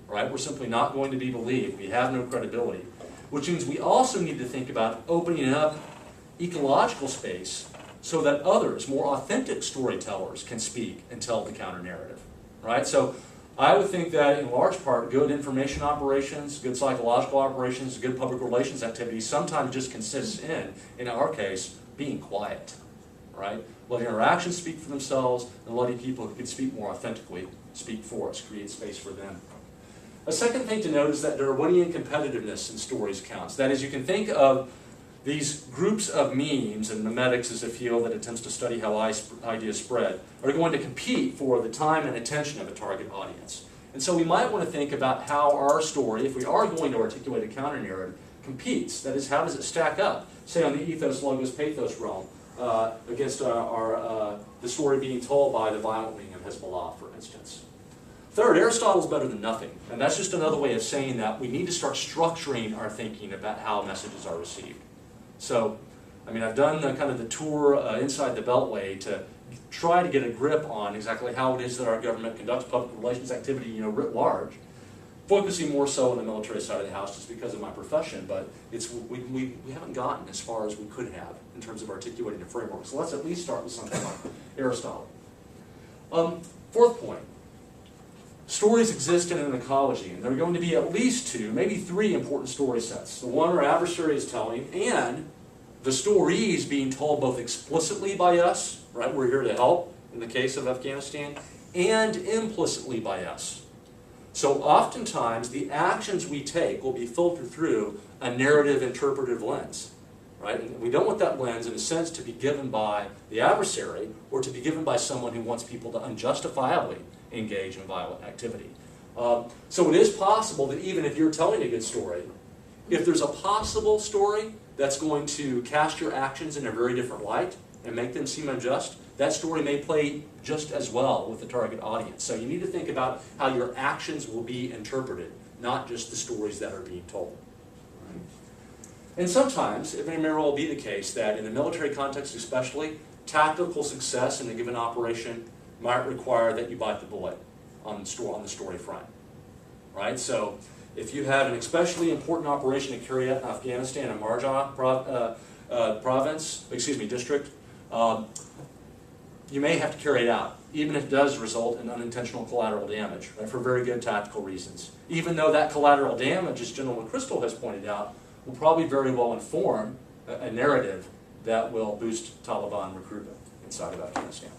Right? We're simply not going to be believed. We have no credibility. Which means we also need to think about opening up ecological space so that others, more authentic storytellers, can speak and tell the counter-narrative. Right? So I would think that in large part, good information operations, good psychological operations, good public relations activities sometimes just consists in our case, being quiet. Right? Letting our actions speak for themselves and letting people who can speak more authentically speak for us, create space for them. A second thing to note is that Darwinian competitiveness in stories counts. That is, you can think of these groups of memes, and memetics is a field that attempts to study how ideas spread, are going to compete for the time and attention of a target audience. And so we might want to think about how our story, if we are going to articulate a counter-narrative, competes. That is, how does it stack up, say on the ethos, logos, pathos realm, against the story being told by the violent wing of Hezbollah, for instance. Third, Aristotle's better than nothing. And that's just another way of saying that we need to start structuring our thinking about how messages are received. So, I mean, I've done kind of the tour inside the Beltway to try to get a grip on exactly how it is that our government conducts public relations activity, writ large. focusing more so on the military side of the house just because of my profession, but we haven't gotten as far as we could have in terms of articulating a framework. So let's at least start with something like Aristotle. Fourth point. Stories exist in an ecology, and there are going to be at least two, maybe three important story sets. The one our adversary is telling, and the stories being told both explicitly by us, right, we're here to help in the case of Afghanistan, and implicitly by us. So oftentimes the actions we take will be filtered through a narrative interpretive lens, right? And we don't want that lens, in a sense, to be given by the adversary or to be given by someone who wants people to unjustifiably engage in violent activity. So it is possible that even if you're telling a good story, if there's a possible story that's going to cast your actions in a very different light and make them seem unjust, that story may play just as well with the target audience. So you need to think about how your actions will be interpreted, not just the stories that are being told. Right? And sometimes it may very well be the case that in the military context especially, tactical success in a given operation might require that you bite the bullet on the story front. Right? So if you have an especially important operation to carry out in Afghanistan, a Marja district, you may have to carry it out, even if it does result in unintentional collateral damage, right, for very good tactical reasons. Even though that collateral damage, as General McChrystal has pointed out, will probably very well inform a narrative that will boost Taliban recruitment inside of Afghanistan.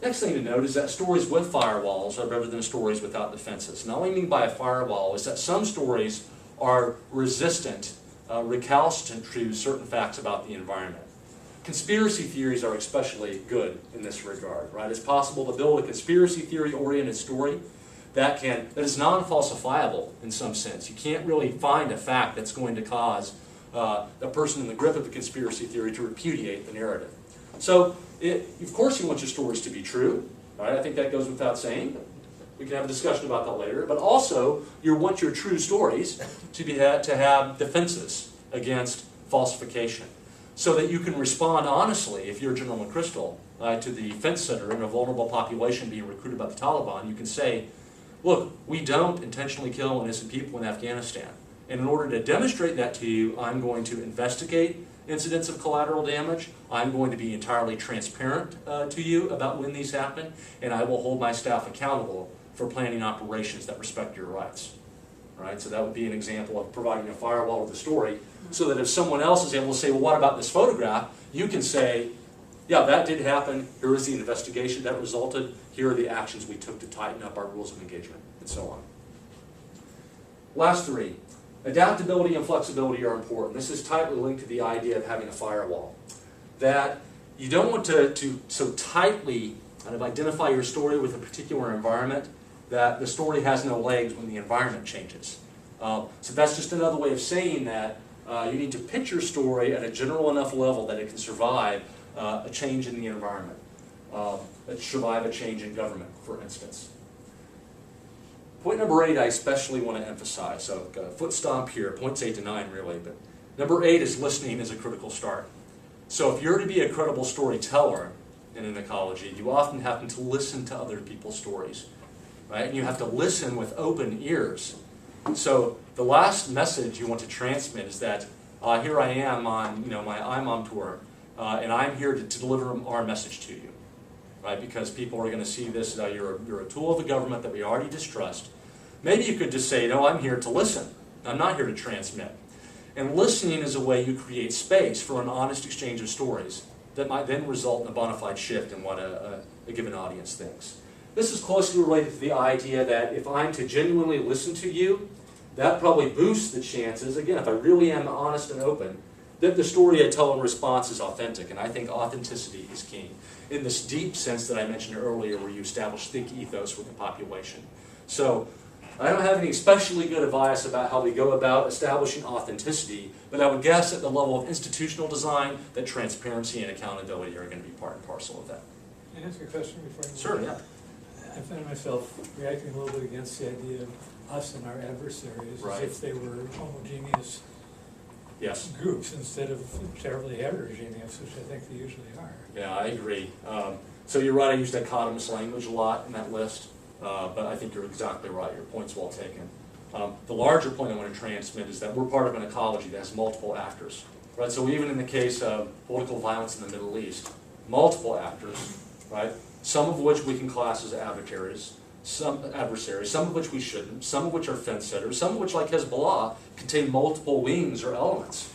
Next thing to note is that stories with firewalls are better than stories without defenses. And all I mean by a firewall is that some stories are resistant, recalcitrant to certain facts about the environment. Conspiracy theories are especially good in this regard, right? It's possible to build a conspiracy theory-oriented story that is non-falsifiable in some sense. You can't really find a fact that's going to cause a person in the grip of a conspiracy theory to repudiate the narrative. So, of course you want your stories to be true, right? I think that goes without saying. We can have a discussion about that later. But also, you want your true stories to have defenses against falsification, so that you can respond honestly. If you're General McChrystal, to the defense center in a vulnerable population being recruited by the Taliban, you can say, look, we don't intentionally kill innocent people in Afghanistan. And in order to demonstrate that to you, I'm going to investigate incidents of collateral damage. I'm going to be entirely transparent to you about when these happen, and I will hold my staff accountable for planning operations that respect your rights. Right? So that would be an example of providing a firewall with a story, so that if someone else is able to say, well, what about this photograph? You can say, yeah, that did happen. Here is the investigation that resulted. Here are the actions we took to tighten up our rules of engagement, and so on. Last three. Adaptability and flexibility are important. This is tightly linked to the idea of having a firewall. That you don't want to so tightly kind of identify your story with a particular environment that the story has no legs when the environment changes. So that's just another way of saying that you need to pitch your story at a general enough level that it can survive a change in the environment, survive a change in government, for instance. Point number 8 I especially want to emphasize, so foot stomp here, points 8 to 9 really, but number 8 is listening is a critical start. So if you're to be a credible storyteller in an ecology, you often have to listen to other people's stories, right? And you have to listen with open ears. So the last message you want to transmit is that here I am on, I'm on tour, and I'm here to deliver our message to you, right? Because people are going to see this, you're a tool of the government that we already distrust. Maybe you could just say, no, I'm here to listen. I'm not here to transmit. And listening is a way you create space for an honest exchange of stories that might then result in a bona fide shift in what a given audience thinks. This is closely related to the idea that if I'm to genuinely listen to you, that probably boosts the chances, again, if I really am honest and open, that the story I tell in response is authentic. And I think authenticity is key in this deep sense that I mentioned earlier, where you establish thick ethos with the population. So I don't have any especially good advice about how we go about establishing authenticity, but I would guess at the level of institutional design that transparency and accountability are going to be part and parcel of that. Can I ask you a question before you Sure, yeah. I find myself reacting a little bit against the idea of us and our adversaries Right. as if they were homogeneous Yes. groups instead of terribly heterogeneous, which I think they usually are. Yeah, I agree. So you're right, I use dichotomous language a lot in that list. but I think you're exactly right. Your point's well taken. The larger point I want to transmit is that we're part of an ecology that has multiple actors, right? So even in the case of political violence in the Middle East, multiple actors, right? Some of which we can class as adversaries, some of which we shouldn't, some of which are fence setters, some of which, like Hezbollah, contain multiple wings or elements.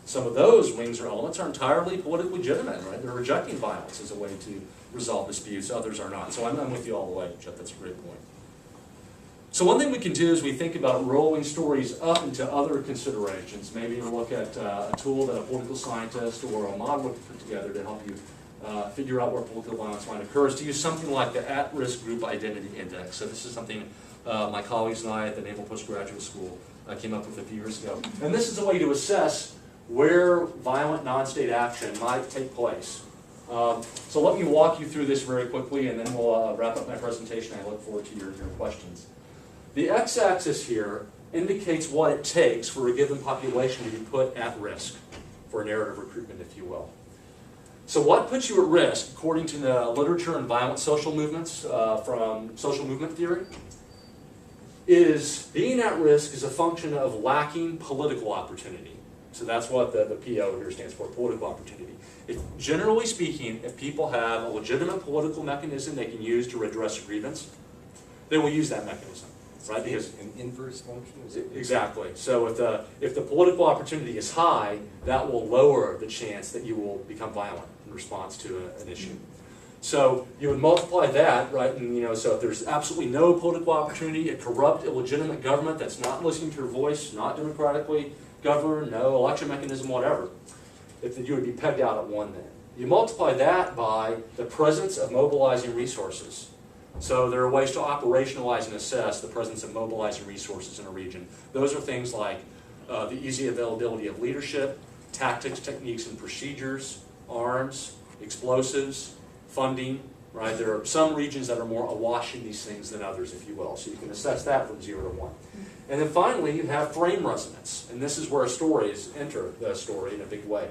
Some of those wings or elements are entirely politically legitimate, right? They're rejecting violence as a way to resolve disputes, others are not. So I'm with you all the way, Jeff, that's a great point. So one thing we can do is we think about rolling stories up into other considerations. Maybe you look at a tool that a political scientist or a model would put together to help you figure out where political violence might occur, is to use something like the At-Risk Group Identity Index. So this is something my colleagues and I at the Naval Postgraduate School came up with a few years ago. And this is a way to assess where violent non-state action might take place. So let me walk you through this very quickly, and then we'll wrap up my presentation. I look forward to your questions. The x-axis here indicates what it takes for a given population to be put at risk for narrative recruitment, if you will. So what puts you at risk, according to the literature on violent social movements from social movement theory, is being at risk is a function of lacking political opportunity. So that's what the PO here stands for, political opportunity. Generally speaking, if people have a legitimate political mechanism they can use to redress a grievance, they will use that mechanism. Right, because an inverse function? Is it? Exactly. So if the political opportunity is high, that will lower the chance that you will become violent in response to an issue. So you would multiply that, right? And so if there's absolutely no political opportunity, a corrupt, illegitimate government that's not listening to your voice, not democratically governed, no election mechanism, whatever, you would be pegged out at 1 then. You multiply that by the presence of mobilizing resources. So there are ways to operationalize and assess the presence of mobilizing resources in a region. Those are things like the easy availability of leadership, tactics, techniques, and procedures, arms, explosives, funding, right? There are some regions that are more awash in these things than others, if you will. So you can assess that from 0 to 1. And then finally, you have frame resonance. And this is where stories enter the story in a big way.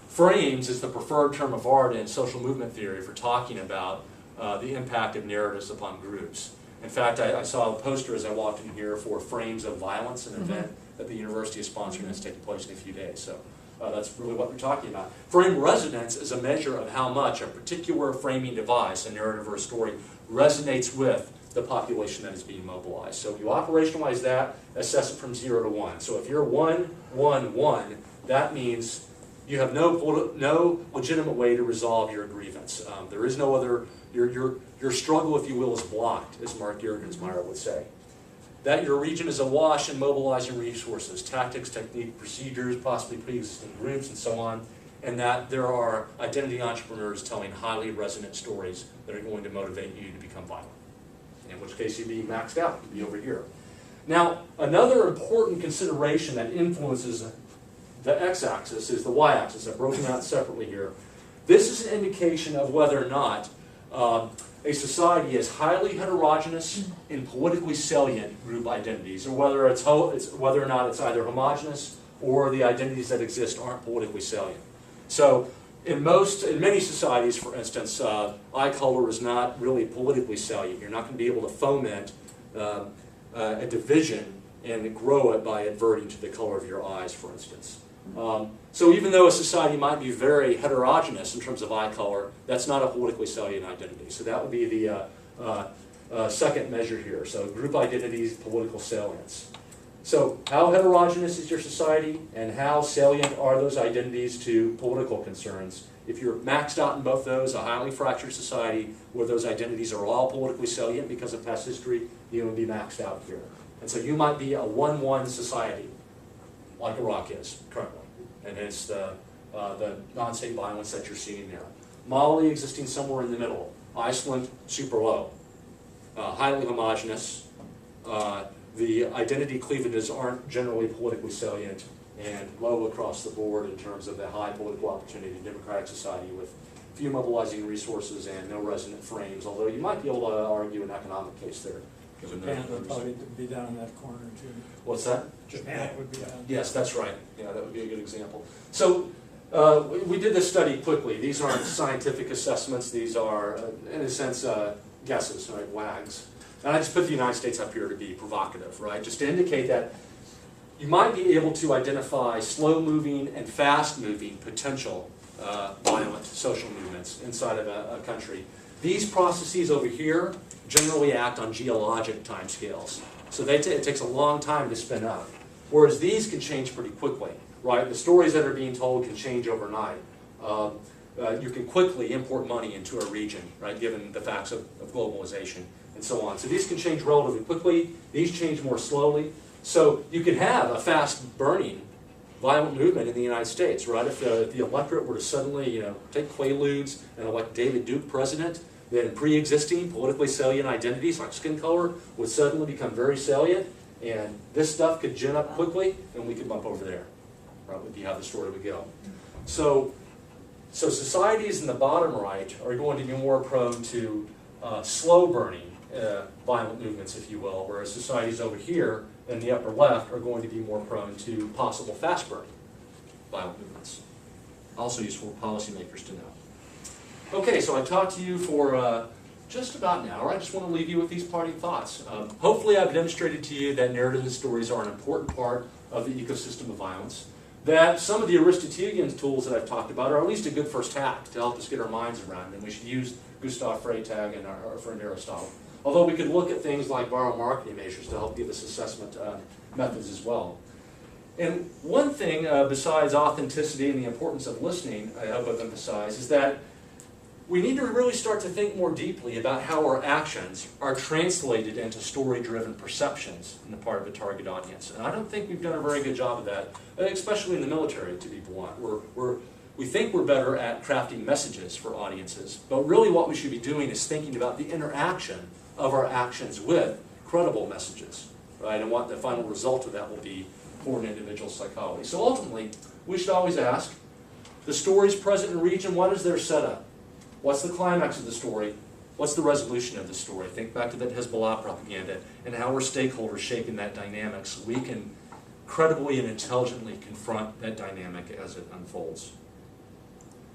Frames is the preferred term of art in social movement theory for talking about the impact of narratives upon groups. In fact, I saw a poster as I walked in here for Frames of Violence, an event that the university is sponsoring that's taking place in a few days. So that's really what they're talking about. Frame resonance is a measure of how much a particular framing device, a narrative or a story, resonates with the population that is being mobilized. So you operationalize that, assess it from 0 to 1. So if you're 1, 1, 1, that means you have no legitimate way to resolve your grievance. There is no other. Your struggle, if you will, is blocked, as Mark Juergensmeyer would say. That your region is awash in mobilizing resources, tactics, technique, procedures, possibly pre-existing groups, and so on, and that there are identity entrepreneurs telling highly resonant stories that are going to motivate you to become violent, in which case you'd be maxed out, you'd be over here. Now, another important consideration that influences the x-axis is the y-axis. I've broken out separately here. This is an indication of whether or not a society is highly heterogeneous in politically salient group identities, or whether or not it's either homogeneous or the identities that exist aren't politically salient. So in many societies, for instance, eye color is not really politically salient. You're not going to be able to foment a division and grow it by adverting to the color of your eyes, for instance. So even though a society might be very heterogeneous in terms of eye color, that's not a politically salient identity. So that would be the second measure here. So group identities, political salience. So how heterogeneous is your society, and how salient are those identities to political concerns? If you're maxed out in both those, a highly fractured society where those identities are all politically salient because of past history, you would be maxed out here. And so you might be a 1-1 society, like Iraq is currently. And it's the non-state violence that you're seeing there. Mali existing somewhere in the middle. Iceland, super low. Highly homogeneous. The identity cleavages aren't generally politically salient, and low across the board in terms of the high political opportunity democratic society with few mobilizing resources and no resonant frames, although you might be able to argue an economic case there. Japan would probably be down in that corner too. What's that? Japan would be down. Yes, that's right. Yeah, that would be a good example. So we did this study quickly. These aren't scientific assessments. These are, in a sense, guesses, right, WAGs. And I just put the United States up here to be provocative, right, just to indicate that you might be able to identify slow-moving and fast-moving potential violent social movements inside of a country. These processes over here generally act on geologic timescales. So it takes a long time to spin up. Whereas these can change pretty quickly, right? The stories that are being told can change overnight. You can quickly import money into a region, right, given the facts of globalization and so on. So these can change relatively quickly. These change more slowly. So you could have a fast-burning violent movement in the United States, right? If the electorate were to suddenly, take quaaludes and elect David Duke president, then pre-existing politically salient identities like skin color would suddenly become very salient, and this stuff could gin up quickly, and we could bump over there, right? Would be how the story would go. So societies in the bottom right are going to be more prone to slow-burning violent movements, if you will, whereas societies over here in the upper left are going to be more prone to possible fast-burning violent movements. Also useful for policymakers to know. Okay, so I talked to you for just about an hour. I just want to leave you with these parting thoughts. Hopefully I've demonstrated to you that narrative and stories are an important part of the ecosystem of violence, that some of the Aristotelian tools that I've talked about are at least a good first hack to help us get our minds around, and we should use Gustav Freytag and our friend Aristotle. Although we could look at things like viral marketing measures to help give us assessment methods as well. And one thing besides authenticity and the importance of listening, I hope I've emphasized, is that we need to really start to think more deeply about how our actions are translated into story-driven perceptions on the part of a target audience. And I don't think we've done a very good job of that, especially in the military, to be blunt. We think we're better at crafting messages for audiences, but really what we should be doing is thinking about the interaction of our actions with credible messages, right? And what the final result of that will be for an individual's psychology. So ultimately, we should always ask, the stories present in a region, what is their setup? What's the climax of the story? What's the resolution of the story? Think back to that Hezbollah propaganda and how our stakeholders shape in that dynamic so we can credibly and intelligently confront that dynamic as it unfolds.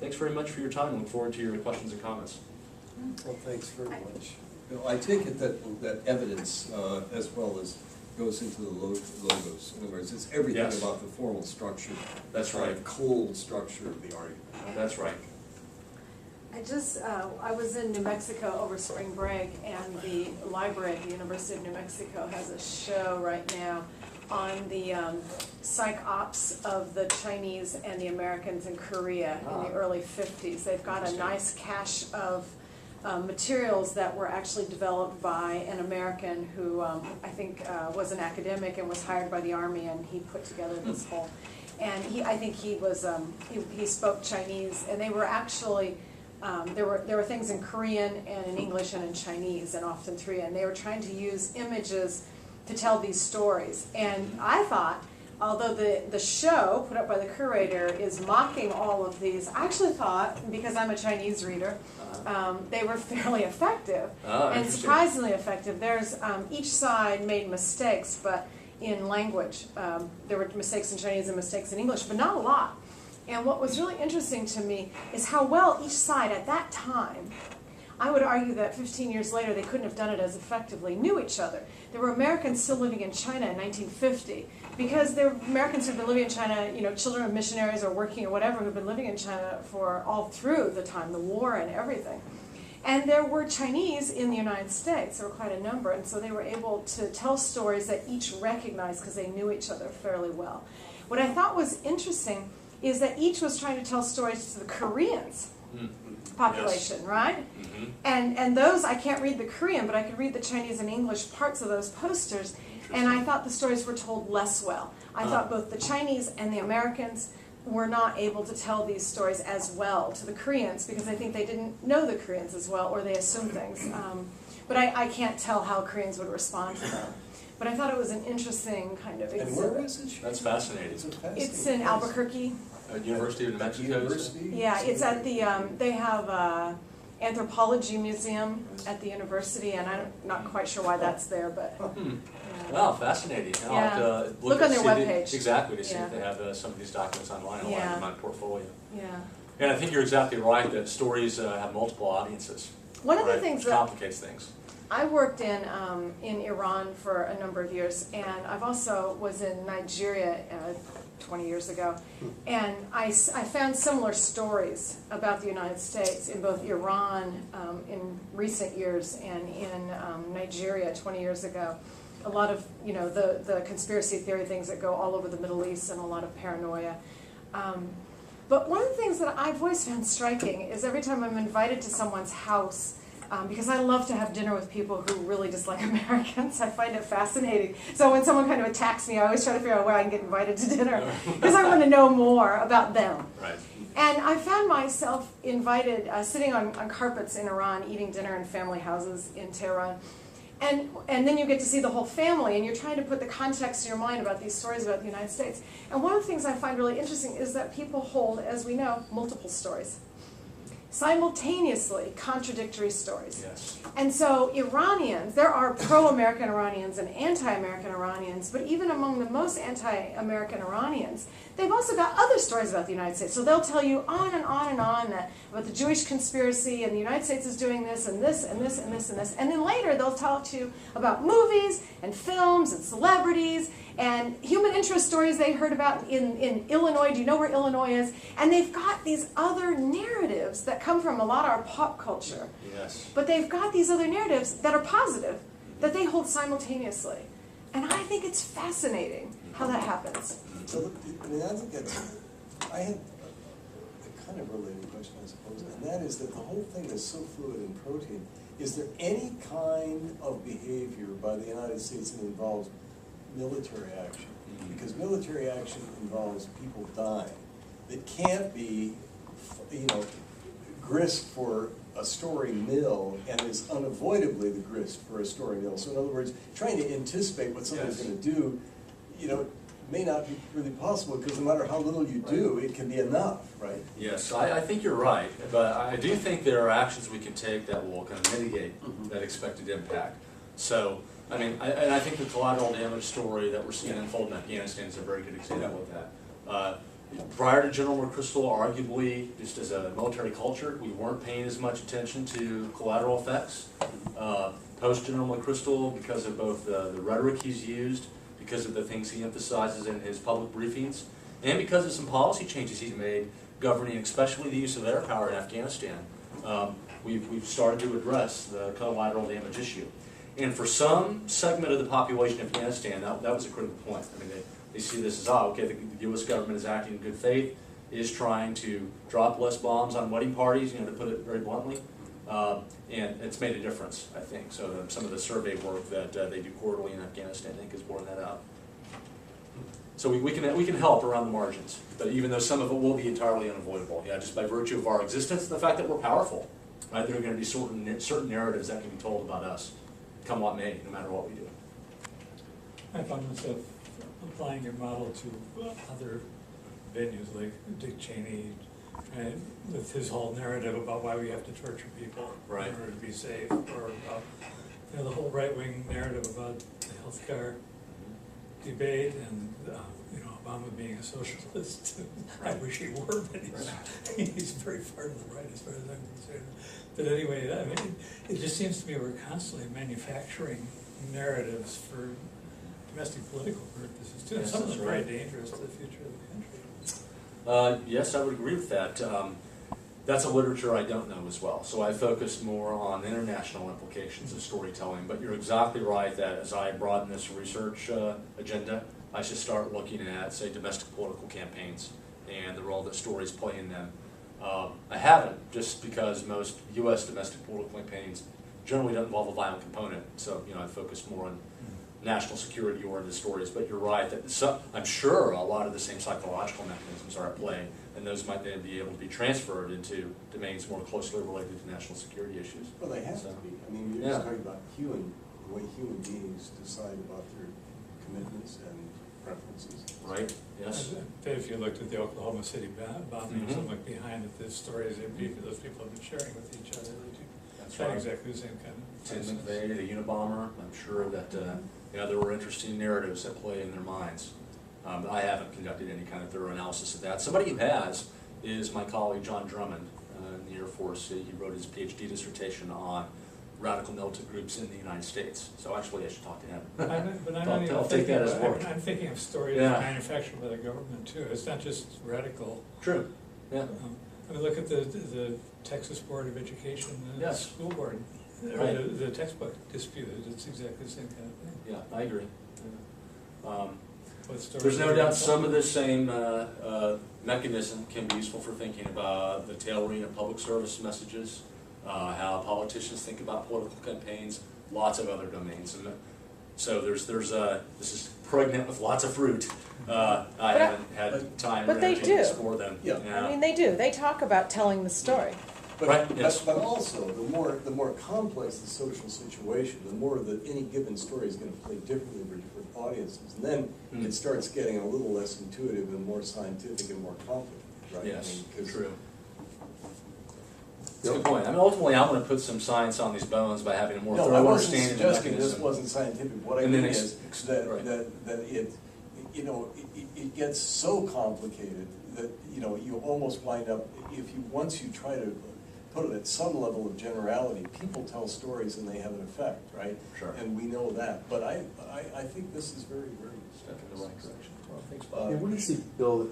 Thanks very much for your time. I look forward to your questions and comments. Well, thanks very much. I take it that evidence as well as goes into the logos. In other words, it's everything Yes. about the formal structure. That's right. The cold structure of the argument. That's right. I was in New Mexico over spring break, and the library at the University of New Mexico has a show right now on the psych ops of the Chinese and the Americans in Korea in the early 50s. They've got a nice cache of materials that were actually developed by an American who I think was an academic and was hired by the Army, and he put together this whole, and I think he was, he spoke Chinese, and they were actually, there were things in Korean and in English and in Chinese and often three, and they were trying to use images to tell these stories. And I thought, although the show put up by the curator is mocking all of these, I actually thought, because I'm a Chinese reader, they were fairly effective and surprisingly effective. There's each side made mistakes, but in language, there were mistakes in Chinese and mistakes in English, but not a lot. And what was really interesting to me is how well each side at that time, I would argue that 15 years later they couldn't have done it as effectively, knew each other. There were Americans still living in China in 1950 because there were Americans who've been living in China, children of missionaries or working or whatever, who've been living in China for all through the time, the war and everything. And there were Chinese in the United States, there were quite a number, and so they were able to tell stories that each recognized because they knew each other fairly well. What I thought was interesting is that each was trying to tell stories to the Koreans population, yes. Right? Mm-hmm. And those, I can't read the Korean, but I could read the Chinese and English parts of those posters, and I thought the stories were told less well. I thought both the Chinese and the Americans were not able to tell these stories as well to the Koreans because I think they didn't know the Koreans as well, or they assumed things. But I can't tell how Koreans would respond to them. But I thought it was an interesting kind of exhibit. And where is it? That's fascinating. It's in Albuquerque. University of New Mexico. University? Yeah, it's at the, they have a anthropology museum at the university, and I'm not quite sure why that's there, but. Wow, fascinating. I'll have to look on their see webpage. Exactly, to see if they have some of these documents online. I'll add in my portfolio. Yeah. And I think you're exactly right that stories have multiple audiences. One of the right? things Which that complicates things. I worked in Iran for a number of years, and I've also was in Nigeria 20 years ago, and I found similar stories about the United States in both Iran in recent years and in Nigeria 20 years ago. A lot of, you know, the conspiracy theory things that go all over the Middle East and a lot of paranoia. But one of the things that I've always found striking is every time I'm invited to someone's house, because I love to have dinner with people who really dislike Americans. I find it fascinating. So when someone kind of attacks me, I always try to figure out where I can get invited to dinner, because I want to know more about them. Right. And I found myself invited, sitting on carpets in Iran, eating dinner in family houses in Tehran. And then you get to see the whole family, and you're trying to put the context in your mind about these stories about the United States. And one of the things I find really interesting is that people hold, as we know, multiple stories. Simultaneously contradictory stories. Yes. And so Iranians, there are pro-American Iranians and anti-American Iranians, but even among the most anti-American Iranians, they've also got other stories about the United States. So they'll tell you on and on and on about the Jewish conspiracy, and the United States is doing this and this and this and this and this. And then later they'll talk to you about movies and films and celebrities and human interest stories they heard about in Illinois. Do you know where Illinois is? And they've got these other narratives that come from a lot of our pop culture. Yes. But they've got these other narratives that are positive, that they hold simultaneously. And I think it's fascinating how that happens. So, I mean, I think that's, I had a kind of related question, I suppose, and that is that the whole thing is so fluid and protein. Is there any kind of behavior by the United States that involves military action? Because military action involves people dying. That can't be, you know, grist for a story mill and is unavoidably the grist for a story mill. So in other words, trying to anticipate what somebody's Yes. going to do, you know, may not be really possible, because no matter how little you do, it can be enough, right? Yes, I think you're right, but I do think there are actions we can take that will kind of mitigate that expected impact. So, I mean, I think the collateral damage story that we're seeing unfold in Afghanistan is a very good example of that. Prior to General McChrystal, arguably, just as a military culture, we weren't paying as much attention to collateral effects. Post-General McChrystal, because of both the rhetoric he's used, because of the things he emphasizes in his public briefings, and because of some policy changes he's made governing especially the use of air power in Afghanistan, we've started to address the collateral damage issue. And for some segment of the population in Afghanistan, that was a critical point. I mean, they see this as, okay, the U.S. government is acting in good faith, is trying to drop less bombs on wedding parties, you know, to put it very bluntly. And it's made a difference, I think. So some of the survey work that they do quarterly in Afghanistan, I think, has borne that out. So we can help around the margins, but even though some of it will be entirely unavoidable, yeah, just by virtue of our existence, the fact that we're powerful, right? There are going to be certain narratives that can be told about us, come what may, no matter what we do. I found myself applying your model to other venues like Dick Cheney, right, with his whole narrative about why we have to torture people Right. in order to be safe, or about, you know, the whole right-wing narrative about the healthcare debate, and you know, Obama being a socialist. I wish he were, but he's very far to the right as far as I'm concerned. But anyway, I mean, it just seems to me we're constantly manufacturing narratives for domestic political purposes too. Yes, Some of that's them are very right. dangerous to the future of the country. Yes, I would agree with that. That's a literature I don't know as well. So I focus more on international implications of storytelling. But you're exactly right that as I broaden this research agenda, I should start looking at, say, domestic political campaigns and the role that stories play in them. I haven't, just because most U.S. domestic political campaigns generally don't involve a violent component. So, you know, I focus more on national security-oriented stories. But you're right that I'm sure a lot of the same psychological mechanisms are at play, and those might then be able to be transferred into domains more closely related to national security issues. Well, they have to be. I mean, you're just talking about the way human beings decide about their commitments and preferences. Right? Yes. If you looked at the Oklahoma City bombings and looked behind at the stories that those people have been sharing with each other, That's not right. exactly the same kind of Tim process. McVeigh, the Unabomber, I'm sure that you know, there were interesting narratives at play in their minds. I haven't conducted any kind of thorough analysis of that. Somebody who has is my colleague John Drummond in the Air Force. He wrote his PhD dissertation on radical militant groups in the United States. So actually, I should talk to him. But I'm I'll not even take that as thinking, work. I'm thinking of stories Yeah. manufactured by the government too. It's not just radical. True. Yeah. I mean, look at the Texas Board of Education, the Yes. school board, or Right. the textbook dispute. It's exactly the same kind of thing. Yeah, I agree. Yeah. What stories There's no are doubt involved? some of this same mechanism can be useful for thinking about the tailoring of public service messages, how politicians think about political campaigns, lots of other domains. And so this is pregnant with lots of fruit. I haven't had time but or they energy do. to explore them. Yeah. I mean, they do. They talk about telling the story. But, Right, yes. but also, the more complex the social situation, the more that any given story is going to play differently for different audiences. And then it starts getting a little less intuitive and more scientific and more complicated, right? Yes, I mean, 'cause true. That's a good point. I mean, ultimately, I'm going to put some science on these bones by having a more No, I thorough wasn't understanding of the suggesting this mechanism. wasn't scientific. What I And mean then is that, right. that it, you know, it gets so complicated that, you know, you almost wind up, once you try to put it at some level of generality, people tell stories and they have an effect, right? Sure. And we know that. But I think this is very, very Step in the right direction. Well, thanks, Yeah, Bob. what do you see, Bill?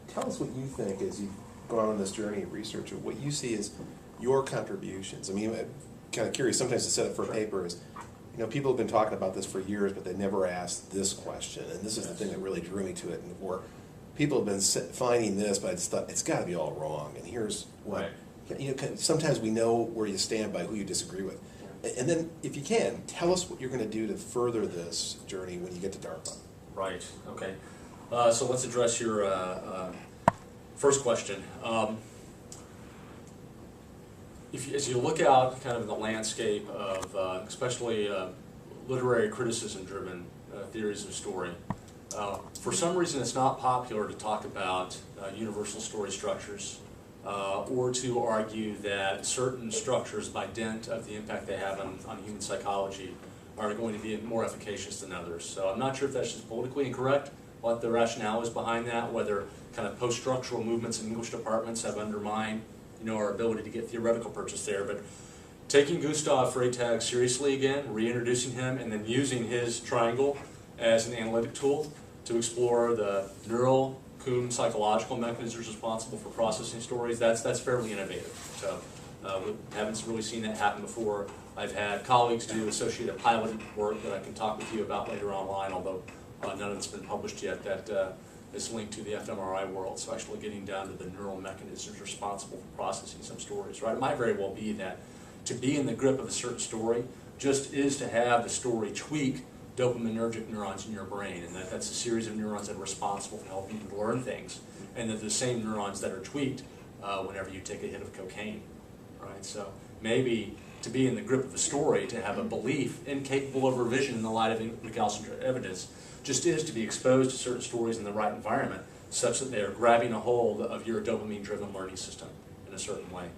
Tell us what you think as you've gone on this journey of research, or what you see as your contributions. I mean, I'm kind of curious. Sometimes to set it for a paper is, you know, people have been talking about this for years, but they never asked this question, and this is the thing that really drew me to it. And where people have been finding this, but I just thought it's got to be all wrong. And here's what. Right. You know, sometimes we know where you stand by who you disagree with. And then, if you can, tell us what you're going to do to further this journey when you get to DARPA. Right, okay. So let's address your first question. As you look out kind of in the landscape of especially literary criticism-driven theories of story, for some reason it's not popular to talk about universal story structures or to argue that certain structures, by dint of the impact they have on human psychology, are going to be more efficacious than others. So I'm not sure if that's just politically incorrect, what the rationale is behind that, whether kind of post-structural movements in English departments have undermined, you know, our ability to get theoretical purchase there. But taking Gustav Freytag seriously again, reintroducing him, and then using his triangle as an analytic tool to explore the neural, Kuhn psychological mechanisms responsible for processing stories, that's fairly innovative. So we haven't really seen that happen before. I've had colleagues do associated pilot work that I can talk with you about later online, although none of it's been published yet, that is linked to the fMRI world, so actually getting down to the neural mechanisms responsible for processing some stories, right? It might very well be that to be in the grip of a certain story just is to have the story tweak dopaminergic neurons in your brain, and that's a series of neurons that are responsible for helping you learn things, and that the same neurons that are tweaked whenever you take a hit of cocaine, right? So maybe to be in the grip of a story, to have a belief incapable of revision in the light of recalcitrant evidence, just is to be exposed to certain stories in the right environment, such that they are grabbing a hold of your dopamine-driven learning system in a certain way.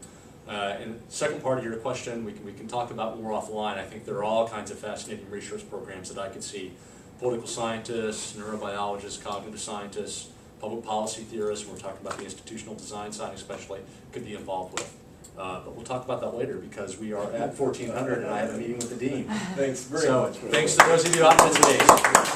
And the second part of your question, we can talk about more offline. I think there are all kinds of fascinating research programs that I could see political scientists, neurobiologists, cognitive scientists, public policy theorists, and we're talking about the institutional design side especially, could be involved with. But we'll talk about that later because we are at 1400 and I have a meeting with the dean. Thanks very So much. thanks to those of you out in today.